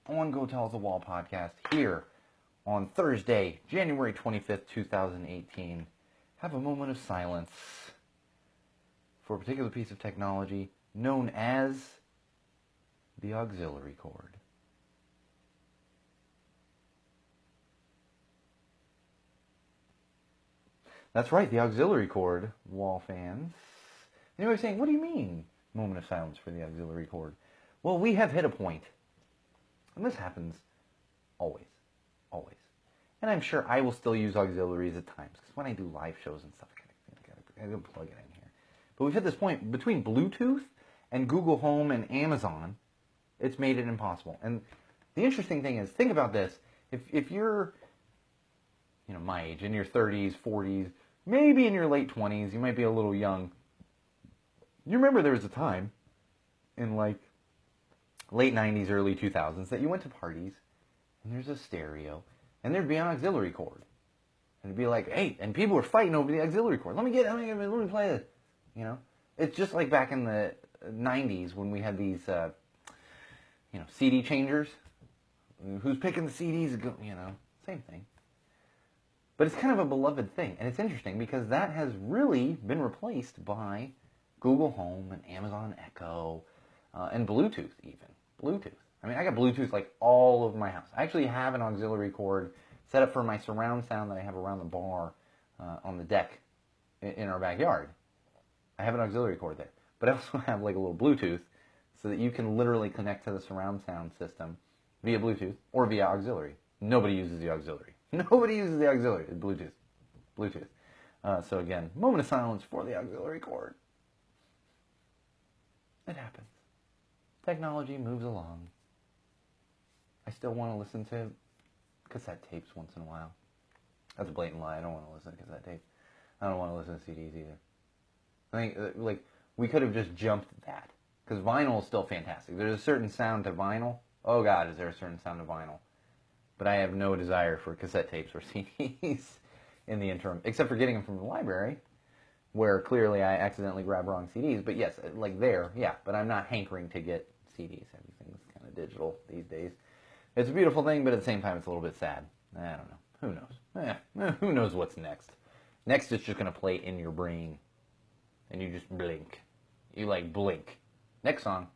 on Go Tell the Wall podcast here on Thursday, January 25th, 2018, have a moment of silence for a particular piece of technology known as the auxiliary cord. That's right, the auxiliary cord, wall fans. And you were saying, what do you mean, moment of silence for the auxiliary cord? Well, we have hit a point, and this happens always. And I'm sure I will still use auxiliaries at times, because when I do live shows and stuff, I gotta plug it in here. But we've hit this point, between Bluetooth and Google Home and Amazon, it's made it impossible. And the interesting thing is, think about this, if you're, my age, in your 30s, 40s, maybe in your late 20s, you might be a little young. You remember there was a time in like late 90s, early 2000s that you went to parties and there's a stereo and there'd be an auxiliary cord. And it'd be like, hey, and people were fighting over the auxiliary cord. Let me play it. It's just like back in the 90s when we had these, CD changers. Who's picking the CDs? Same thing. But it's kind of a beloved thing. And it's interesting because that has really been replaced by Google Home and Amazon Echo and Bluetooth even. Bluetooth. I mean, I got Bluetooth like all over my house. I actually have an auxiliary cord set up for my surround sound that I have around the bar on the deck in our backyard. I have an auxiliary cord there. But I also have like a little Bluetooth so that you can literally connect to the surround sound system via Bluetooth or via auxiliary. Nobody uses the auxiliary. Nobody uses the auxiliary. It's Bluetooth. So again, moment of silence for the auxiliary cord. It happens. Technology moves along. I still want to listen to cassette tapes once in a while. That's a blatant lie. I don't want to listen to cassette tapes. I don't want to listen to CDs either. I think, we could have just jumped that. Because vinyl is still fantastic. There's a certain sound to vinyl. Oh, God, is there a certain sound to vinyl? But I have no desire for cassette tapes or CDs in the interim, except for getting them from the library, where clearly I accidentally grabbed wrong CDs. But yes, but I'm not hankering to get CDs. Everything's kind of digital these days. It's a beautiful thing, but at the same time, it's a little bit sad. I don't know. Who knows? Who knows what's next? Next, it's just going to play in your brain, and you just blink. You, blink. Next song.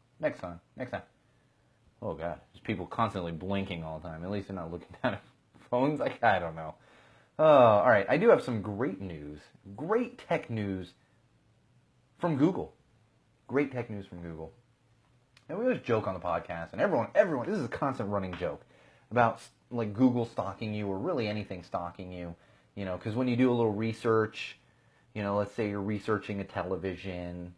Oh, God. There's people constantly blinking all the time. At least they're not looking down at phones. I don't know. Oh, all right. I do have some great news. Great tech news from Google. Great tech news from Google. And we always joke on the podcast, and everyone, this is a constant running joke about, Google stalking you, or really anything stalking you, because when you do a little research, let's say you're researching a television,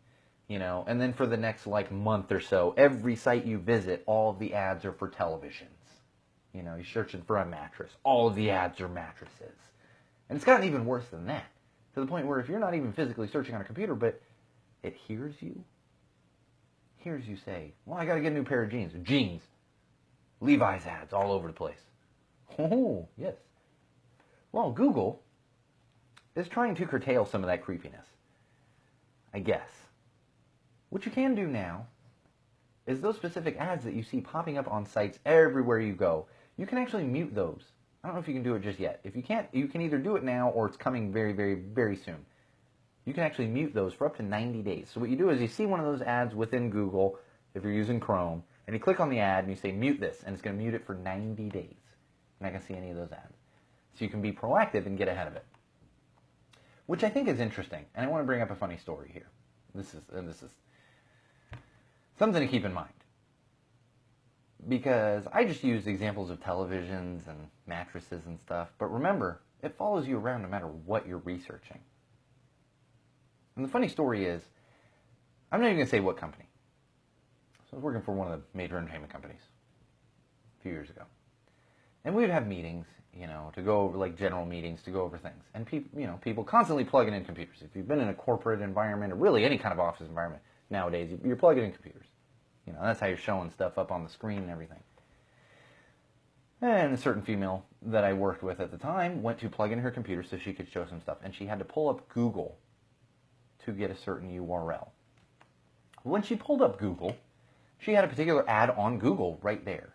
and then for the next, month or so, every site you visit, all of the ads are for televisions. You're searching for a mattress. All of the ads are mattresses. And it's gotten even worse than that, to the point where if you're not even physically searching on a computer, but it hears you say, well, I got to get a new pair of jeans. Jeans. Levi's ads all over the place. Oh, yes. Well, Google is trying to curtail some of that creepiness, I guess. What you can do now is those specific ads that you see popping up on sites everywhere you go, you can actually mute those. I don't know if you can do it just yet. If you can't, you can either do it now or it's coming very, very, very soon. You can actually mute those for up to 90 days. So what you do is you see one of those ads within Google, if you're using Chrome, and you click on the ad and you say mute this, and it's going to mute it for 90 days. You're not going to see any of those ads. So you can be proactive and get ahead of it. Which I think is interesting. And I want to bring up a funny story here. This is something to keep in mind. Because I just used examples of televisions and mattresses and stuff. But remember, it follows you around no matter what you're researching. And the funny story is, I'm not even going to say what company. So I was working for one of the major entertainment companies a few years ago. And we would have meetings, to go over, general meetings, to go over things. And people constantly plugging in computers. If you've been in a corporate environment, or really any kind of office environment nowadays, you're plugging in computers. That's how you're showing stuff up on the screen and everything. And a certain female that I worked with at the time went to plug in her computer so she could show some stuff, and she had to pull up Google to get a certain URL. When she pulled up Google, she had a particular ad on Google right there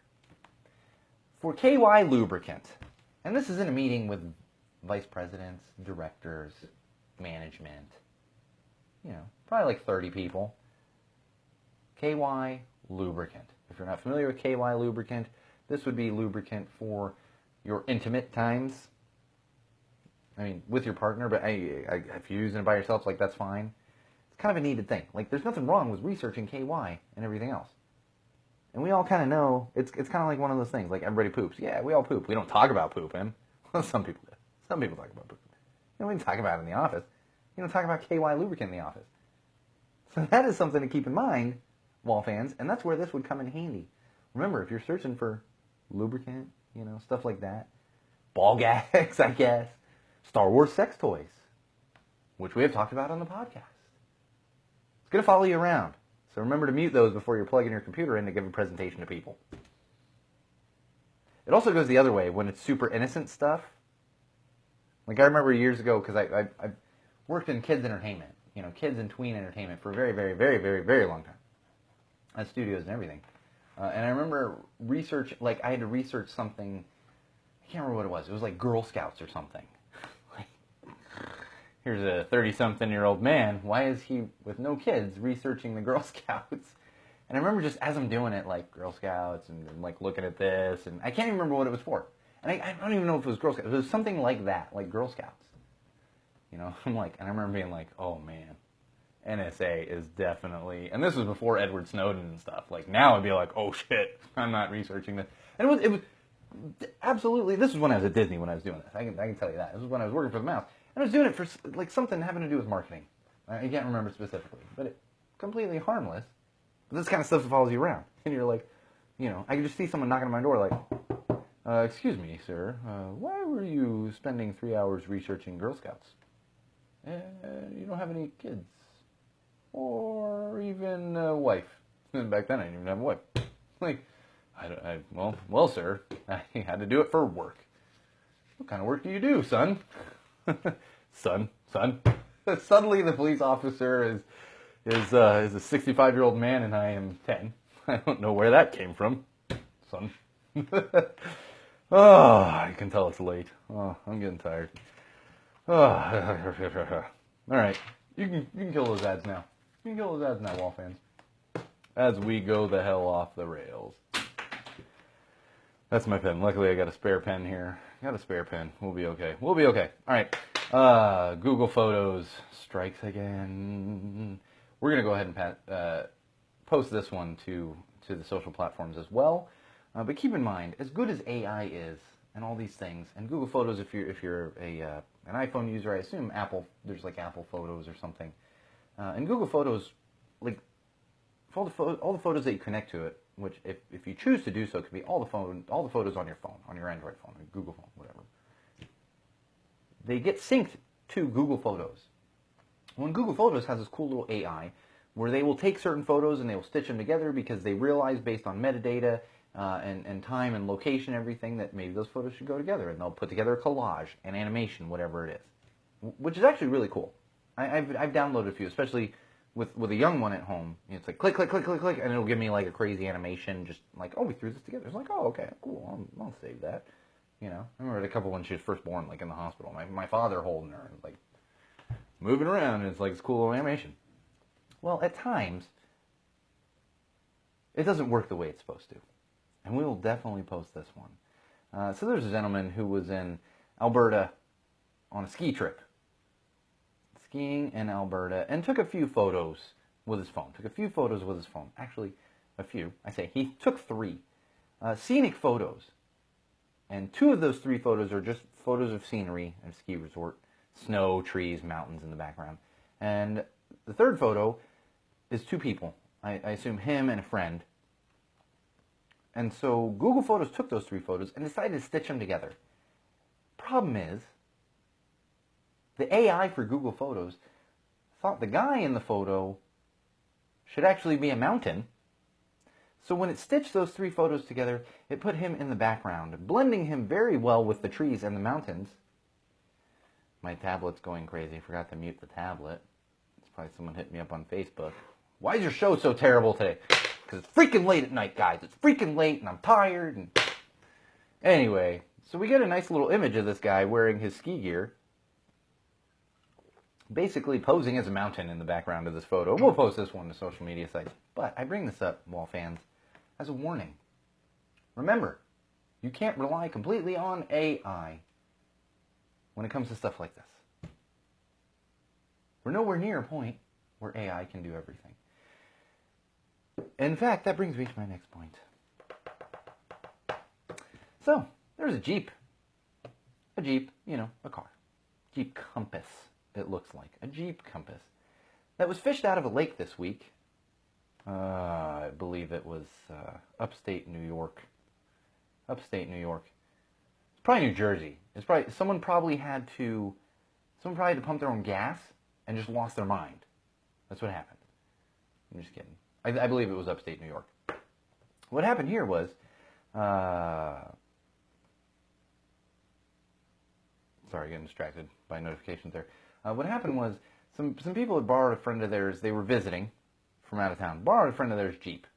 for KY lubricant. And this is in a meeting with vice presidents, directors, management, probably like 30 people. KY lubricant. If you're not familiar with KY lubricant, this would be lubricant for your intimate times. I mean, with your partner, but if you're using it by yourself, like, that's fine. It's kind of a needed thing. Like, there's nothing wrong with researching KY and everything else. And we all kind of know, it's kind of like one of those things, like everybody poops. Yeah, we all poop. We don't talk about pooping. Well, some people do. Some people talk about pooping. We don't talk about it in the office. You don't talk about KY lubricant in the office. So that is something to keep in mind, wall fans, and that's where this would come in handy. Remember, if you're searching for lubricant, stuff like that, ball gags, I guess, Star Wars sex toys, which we have talked about on the podcast. It's going to follow you around. So remember to mute those before you're plugging your computer in to give a presentation to people. It also goes the other way when it's super innocent stuff. Like, I remember years ago, because I worked in kids entertainment, kids and tween entertainment for a very, very, very, very, very long time. At studios and everything. And I remember I had to research something, I can't remember what it was. It was like Girl Scouts or something. Here's a 30-something-year-old man. Why is he, with no kids, researching the Girl Scouts? And I remember just as I'm doing it, like, Girl Scouts, and like looking at this, and I can't even remember what it was for. And I don't even know if it was Girl Scouts. It was something like that, like Girl Scouts. I'm like, and I remember being like, oh man, NSA is definitely, and this was before Edward Snowden and stuff. Like, now I'd be like, oh shit, I'm not researching this. And it was absolutely, this was when I was at Disney when I was doing this. I can tell you that. This was when I was working for the Mouse. And I was doing it for, like, something having to do with marketing. I can't remember specifically, but it completely harmless. But this kind of stuff that follows you around. And you're like, I can just see someone knocking on my door like, excuse me, sir, why were you spending 3 hours researching Girl Scouts? You don't have any kids. Or even a wife. And back then I didn't even have a wife. Like, well, sir, I had to do it for work. What kind of work do you do, son? son. Suddenly the police officer is a 65-year-old man and I am 10. I don't know where that came from, son. Oh, I can tell it's late. Oh, I'm getting tired. Oh. All right, you can kill those ads now. You can kill those ads now, wall fans. As we go the hell off the rails. That's my pen. Luckily, I got a spare pen here. Got a spare pen. We'll be okay. All right. Google Photos strikes again. We're going to go ahead and post this one to the social platforms as well. But keep in mind, as good as AI is and all these things, and Google Photos, if you're an iPhone user, I assume there's like Apple Photos or something. And Google Photos, like, all the photos that you connect to it, which if you choose to do so, it could be all the photos on your phone, on your Android phone, or Google phone, whatever. They get synced to Google Photos. When Google Photos has this cool little AI where they will take certain photos and they will stitch them together because they realize based on metadata and time and location, everything, that maybe those photos should go together, and they'll put together a collage, an animation, whatever it is, which is actually really cool. I've downloaded a few, especially with a young one at home. It's like click, click, click, click, click, and it'll give me like a crazy animation, just like, oh, we threw this together. It's like, oh, okay, cool, I'll save that. I remember a couple when she was first born, like in the hospital. My father holding her, and like moving around, and it's like this cool little animation. Well, at times, it doesn't work the way it's supposed to. And we will definitely post this one. So there's a gentleman who was in Alberta on a ski trip. Skiing in Alberta, and took a few photos with his phone. Actually, a few. I say he took 3. Scenic photos. And 2 of those 3 photos are just photos of scenery and ski resort. Snow, trees, mountains in the background. And the 3rd photo is 2 people. I assume him and a friend. And so Google Photos took those 3 photos and decided to stitch them together. Problem is, the AI for Google Photos thought the guy in the photo should actually be a mountain. So when it stitched those three photos together, it put him in the background, blending him very well with the trees and the mountains. My tablet's going crazy. I forgot to mute the tablet. It's probably someone hit me up on Facebook. Why is your show so terrible today? Because it's freaking late at night, guys. It's freaking late, and I'm tired. And anyway, so we get a nice little image of this guy wearing his ski gear, basically posing as a mountain in the background of this photo. We'll post this one to social media sites. But I bring this up, Wall fans, as a warning. Remember, you can't rely completely on AI when it comes to stuff like this. We're nowhere near a point where AI can do everything. In fact, that brings me to my next point. So, there's a Jeep. A Jeep, a car. Jeep Compass, it looks like. A Jeep Compass. That was fished out of a lake this week. I believe it was upstate New York. Upstate New York. It's probably New Jersey. Someone probably had to pump their own gas and just lost their mind. That's what happened. I'm just kidding. I believe it was upstate New York. What happened here was, sorry, getting distracted by notifications there. What happened was some people had borrowed a friend of theirs. They were visiting from out of town. Borrowed a friend of theirs Jeep.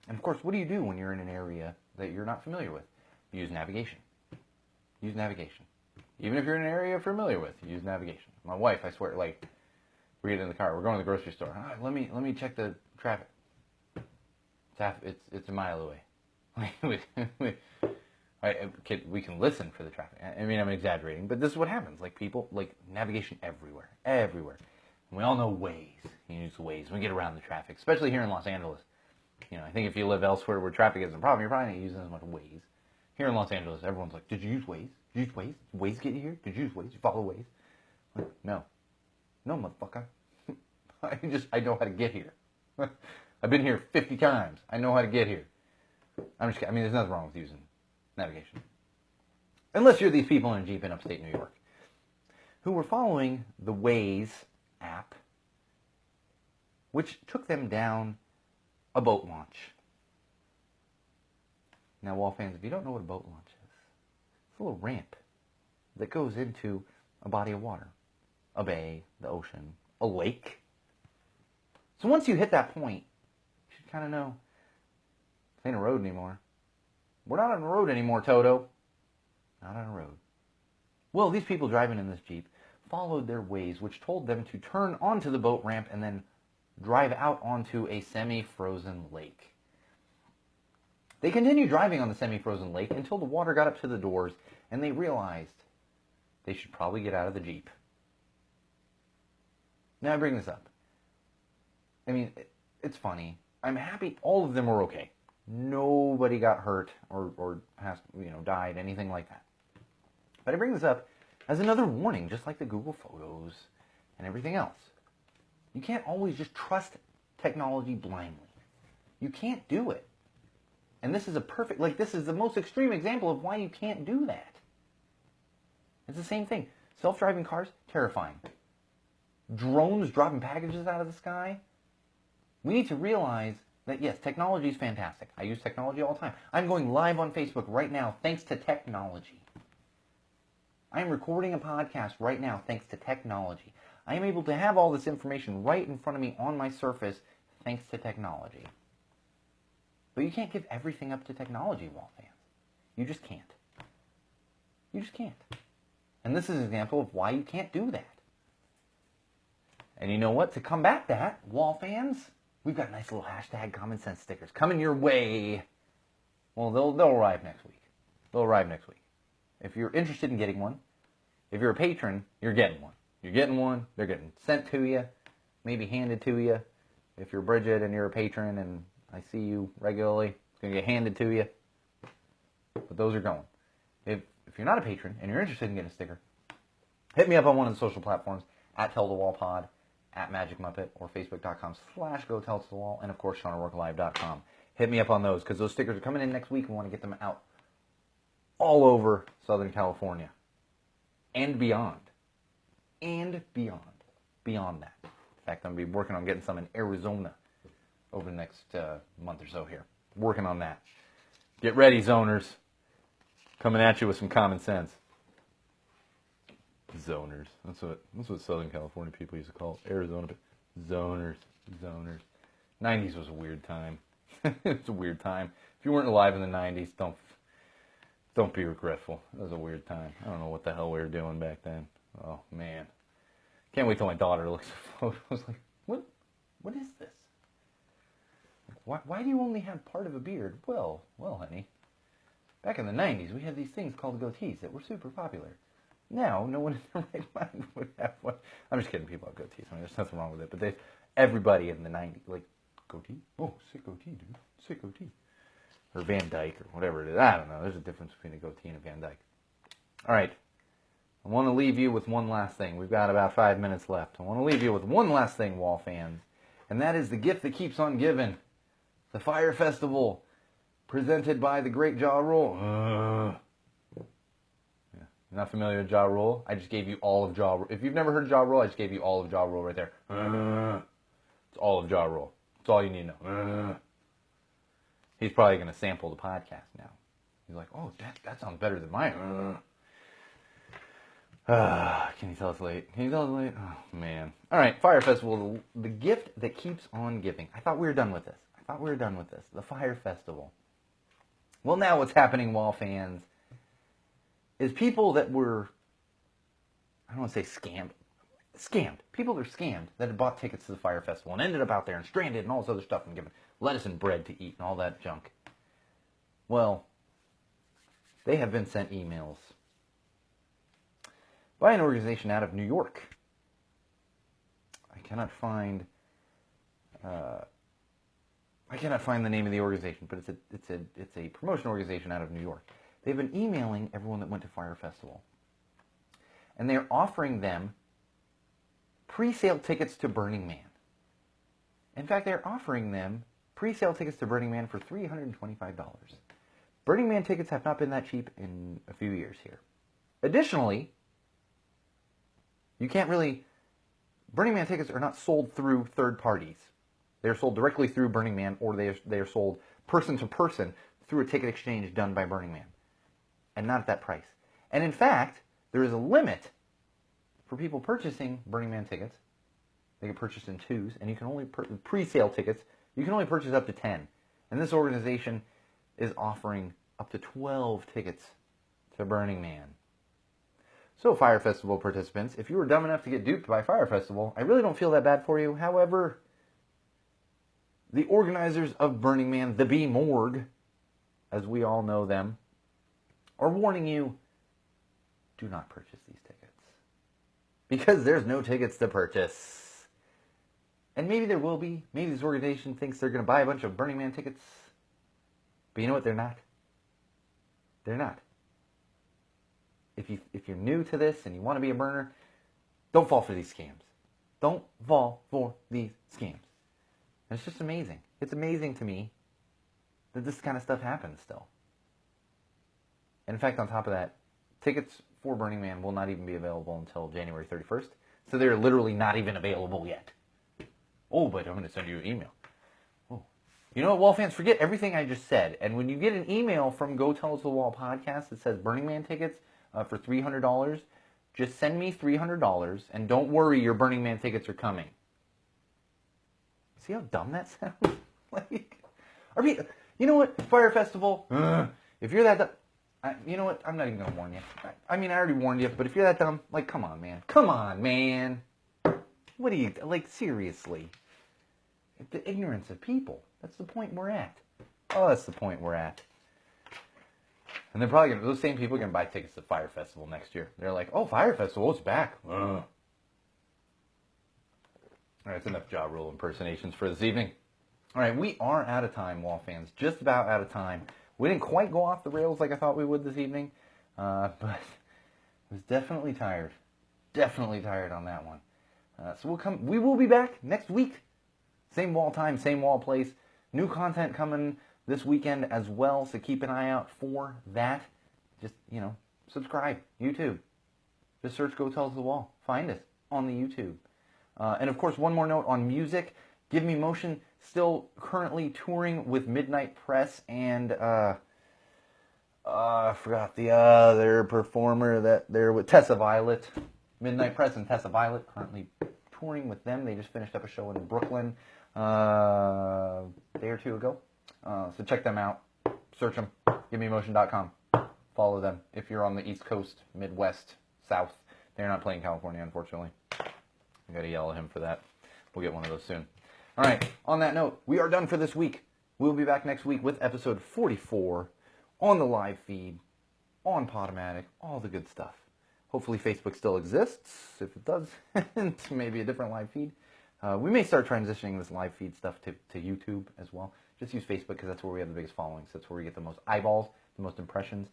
And of course, what do you do when you're in an area that you're not familiar with? You use navigation. Use navigation. Even if you're in an area you're familiar with, use navigation. My wife, I swear, like, we get in the car, we're going to the grocery store. All right, let me check the traffic. It's a mile away. We can listen for the traffic. I mean, I'm exaggerating, but this is what happens. Like, people, like, navigation everywhere. Everywhere. And we all know Waze. You use Waze. We get around the traffic, especially here in Los Angeles. I think if you live elsewhere where traffic isn't a problem, you're probably not using as much Waze. Here in Los Angeles, everyone's like, did you use Waze? Did you use Waze? Did Waze get you here? Did you use Waze? Did you follow Waze? Like, no. No, motherfucker. I know how to get here. I've been here 50 times. I know how to get here. There's nothing wrong with using navigation. Unless you're these people in a Jeep in upstate New York who were following the Waze app, which took them down a boat launch. Now, Wall fans, if you don't know what a boat launch is, it's a little ramp that goes into a body of water, a bay, the ocean, a lake. So once you hit that point, you should kind of know, this ain't a road anymore. We're not on a road anymore, Toto. Not on a road. Well, these people driving in this Jeep followed their Waze, which told them to turn onto the boat ramp and then drive out onto a semi-frozen lake. They continued driving on the semi-frozen lake until the water got up to the doors and they realized they should probably get out of the Jeep. Now I bring this up. It's funny. I'm happy all of them were okay. Nobody got hurt or has, died, anything like that. But I bring this up as another warning, just like the Google Photos and everything else. You can't always just trust technology blindly. You can't do it. And this is this is the most extreme example of why you can't do that. It's the same thing. Self-driving cars, terrifying. Drones dropping packages out of the sky. We need to realize that, yes, technology is fantastic. I use technology all the time. I'm going live on Facebook right now thanks to technology. I am recording a podcast right now thanks to technology. I am able to have all this information right in front of me on my Surface thanks to technology. But you can't give everything up to technology, Wall fans. You just can't. You just can't. And this is an example of why you can't do that. And you know what? To combat that, Wall fans, we've got nice little hashtag common sense stickers coming your way. Well, they'll arrive next week. They'll arrive next week. If you're interested in getting one, if you're a patron, you're getting one. You're getting one. They're getting sent to you, maybe handed to you. If you're Bridget and you're a patron and I see you regularly, it's going to get handed to you. But those are going. If you're not a patron and you're interested in getting a sticker, hit me up on one of the social platforms, at Tell the Wall Pod, at Magic Muppet, or Facebook.com/GoTellToTheWall, and of course, SeanO'RourkeLive.com. Hit me up on those, because those stickers are coming in next week. We want to get them out all over Southern California. And beyond. And beyond. Beyond that. In fact, I'm going to be working on getting some in Arizona. over the next month or so here. Working on that. Get ready, zoners. Coming at you with some common sense. Zoners. That's what Southern California people used to call it. Arizona. Zoners. 90s was a weird time. It's a weird time. If you weren't alive in the 90s, don't be regretful. It was a weird time. I don't know what the hell we were doing back then. Oh, man. Can't wait till my daughter looks at photos. Like, what is this? Why do you only have part of a beard? Well, honey. Back in the 90s, we had these things called goatees that were super popular. Now, no one in their right mind would have one. I'm just kidding. People have goatees. I mean, there's nothing wrong with it. But everybody in the 90s, like, goatee? Oh, sick goatee, dude. Sick goatee. Or Van Dyke, or whatever it is. I don't know. There's a difference between a goatee and a Van Dyke. All right. I want to leave you with one last thing. We've got about 5 minutes left. I want to leave you with one last thing, Wall fans. And that is the gift that keeps on giving. The Fire Festival, presented by the great Ja Rule. Yeah. You're not familiar with Ja Rule? I just gave you all of Ja Rule. If you've never heard Ja Rule, I just gave you all of Ja Rule right there. It's all of Ja Rule. That's all you need to know. He's probably going to sample the podcast now. He's like, oh, that sounds better than mine. Can you tell it's late? Oh, man. All right, Fire Festival, the gift that keeps on giving. I thought we were done with this. The Fire Festival. Well, now what's happening, Wall fans, is people that were, I don't want to say scammed. People that are scammed that had bought tickets to the Fire Festival and ended up out there and stranded and all this other stuff and given lettuce and bread to eat and all that junk. Well, they have been sent emails by an organization out of New York. I cannot find the name of the organization, but it's a promotion organization out of New York. They've been emailing everyone that went to Fire Festival, and they're offering them pre-sale tickets to Burning Man. In fact, they're offering them pre-sale tickets to Burning Man for $325. Burning Man tickets have not been that cheap in a few years here. Additionally, Burning Man tickets are not sold through third parties. They're sold directly through Burning Man, or they are sold person to person through a ticket exchange done by Burning Man, and not at that price. And in fact, there is a limit for people purchasing Burning Man tickets. They get purchased in twos, and you can only pre-sale tickets. You can only purchase up to 10. And this organization is offering up to 12 tickets to Burning Man. So, Fire Festival participants, if you were dumb enough to get duped by Fire Festival, I really don't feel that bad for you. However, the organizers of Burning Man, the B Morgue, as we all know them, are warning you, do not purchase these tickets. Because there's no tickets to purchase. And maybe there will be. Maybe this organization thinks they're going to buy a bunch of Burning Man tickets. But you know what? They're not. They're not. If you're new to this and you want to be a burner, don't fall for these scams. Don't fall for these scams. And it's just amazing. It's amazing to me that this kind of stuff happens still. And in fact, on top of that, tickets for Burning Man will not even be available until January 31st. So they're literally not even available yet. Oh, but I'm going to send you an email. Oh. You know what, Wall fans? Forget everything I just said. And when you get an email from Go Tell It to the Wall podcast that says Burning Man tickets for $300, just send me $300, and don't worry, your Burning Man tickets are coming. See how dumb that sounds? You know what, Fire Festival, if you're that dumb, you know what, I'm not even going to warn you. I already warned you, but if you're that dumb, come on, man. Come on, man. What do you, seriously? The ignorance of people. That's the point we're at. Oh, that's the point we're at. And they're probably those same people are going to buy tickets to Fire Festival next year. They're like, oh, Fire Festival, it's back. All right, that's enough Ja Rule impersonations for this evening. All right, we are out of time, Wall fans. Just about out of time. We didn't quite go off the rails like I thought we would this evening, but I was definitely tired. Definitely tired on that one. So we will be back next week. Same wall time, same wall place. New content coming this weekend as well, so keep an eye out for that. Just, subscribe. YouTube. Just search Go Tell It to the Wall. Find us on the YouTube. And of course, one more note on music. Give Me Motion still currently touring with Midnight Press and I forgot the other performer that they're with, Tessa Violet. Midnight Press and Tessa Violet currently touring with them. They just finished up a show in Brooklyn a day or two ago. So check them out. Search them. GiveMeMotion.com. Follow them if you're on the East Coast, Midwest, South. They're not playing California, unfortunately. I gotta yell at him for that. We'll get one of those soon. All right, on that note, we are done for this week. We'll be back next week with episode 44 on the live feed, on Podomatic, all the good stuff. Hopefully Facebook still exists. If it does, it's maybe a different live feed. We may start transitioning this live feed stuff to YouTube as well. Just use Facebook because that's where we have the biggest followings. That's where we get the most eyeballs, the most impressions.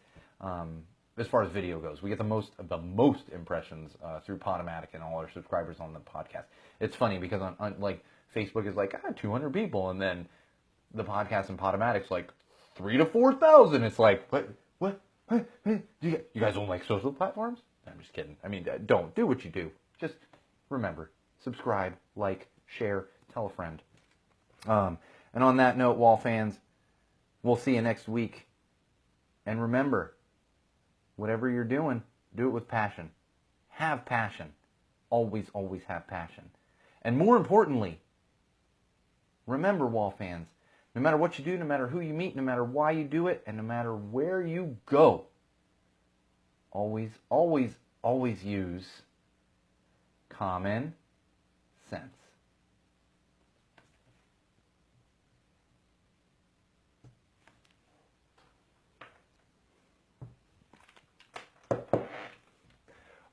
As far as video goes, we get the most impressions through Podomatic and all our subscribers on the podcast. It's funny because on like Facebook is like 200 people, and then the podcast and Podomatic's like 3,000 to 4,000. It's like what? You guys don't like social platforms? I'm just kidding. I mean, don't do what you do. Just remember, subscribe, like, share, tell a friend. And on that note, Wall fans, we'll see you next week. And remember, whatever you're doing, do it with passion. Have passion. Always, always have passion. And more importantly, remember, Wall fans, no matter what you do, no matter who you meet, no matter why you do it, and no matter where you go, always, always, always use common sense.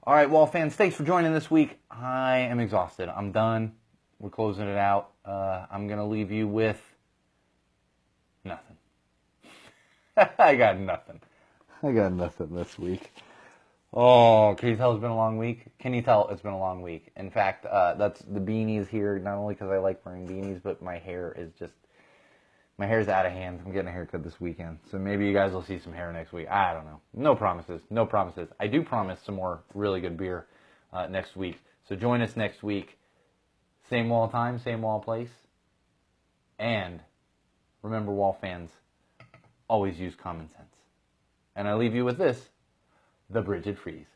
All right, Wall fans, thanks for joining this week. I am exhausted. I'm done. We're closing it out. I'm going to leave you with nothing. I got nothing. I got nothing this week. Oh, can you tell it's been a long week? Can you tell it's been a long week? In fact, that's the beanies here, not only because I like wearing beanies, but my hair is out of hand. I'm getting a haircut this weekend. So maybe you guys will see some hair next week. I don't know. No promises. No promises. I do promise some more really good beer next week. So join us next week. Same wall time, same wall place. And remember, Wall fans, always use common sense. And I leave you with this, the Bridget Freeze.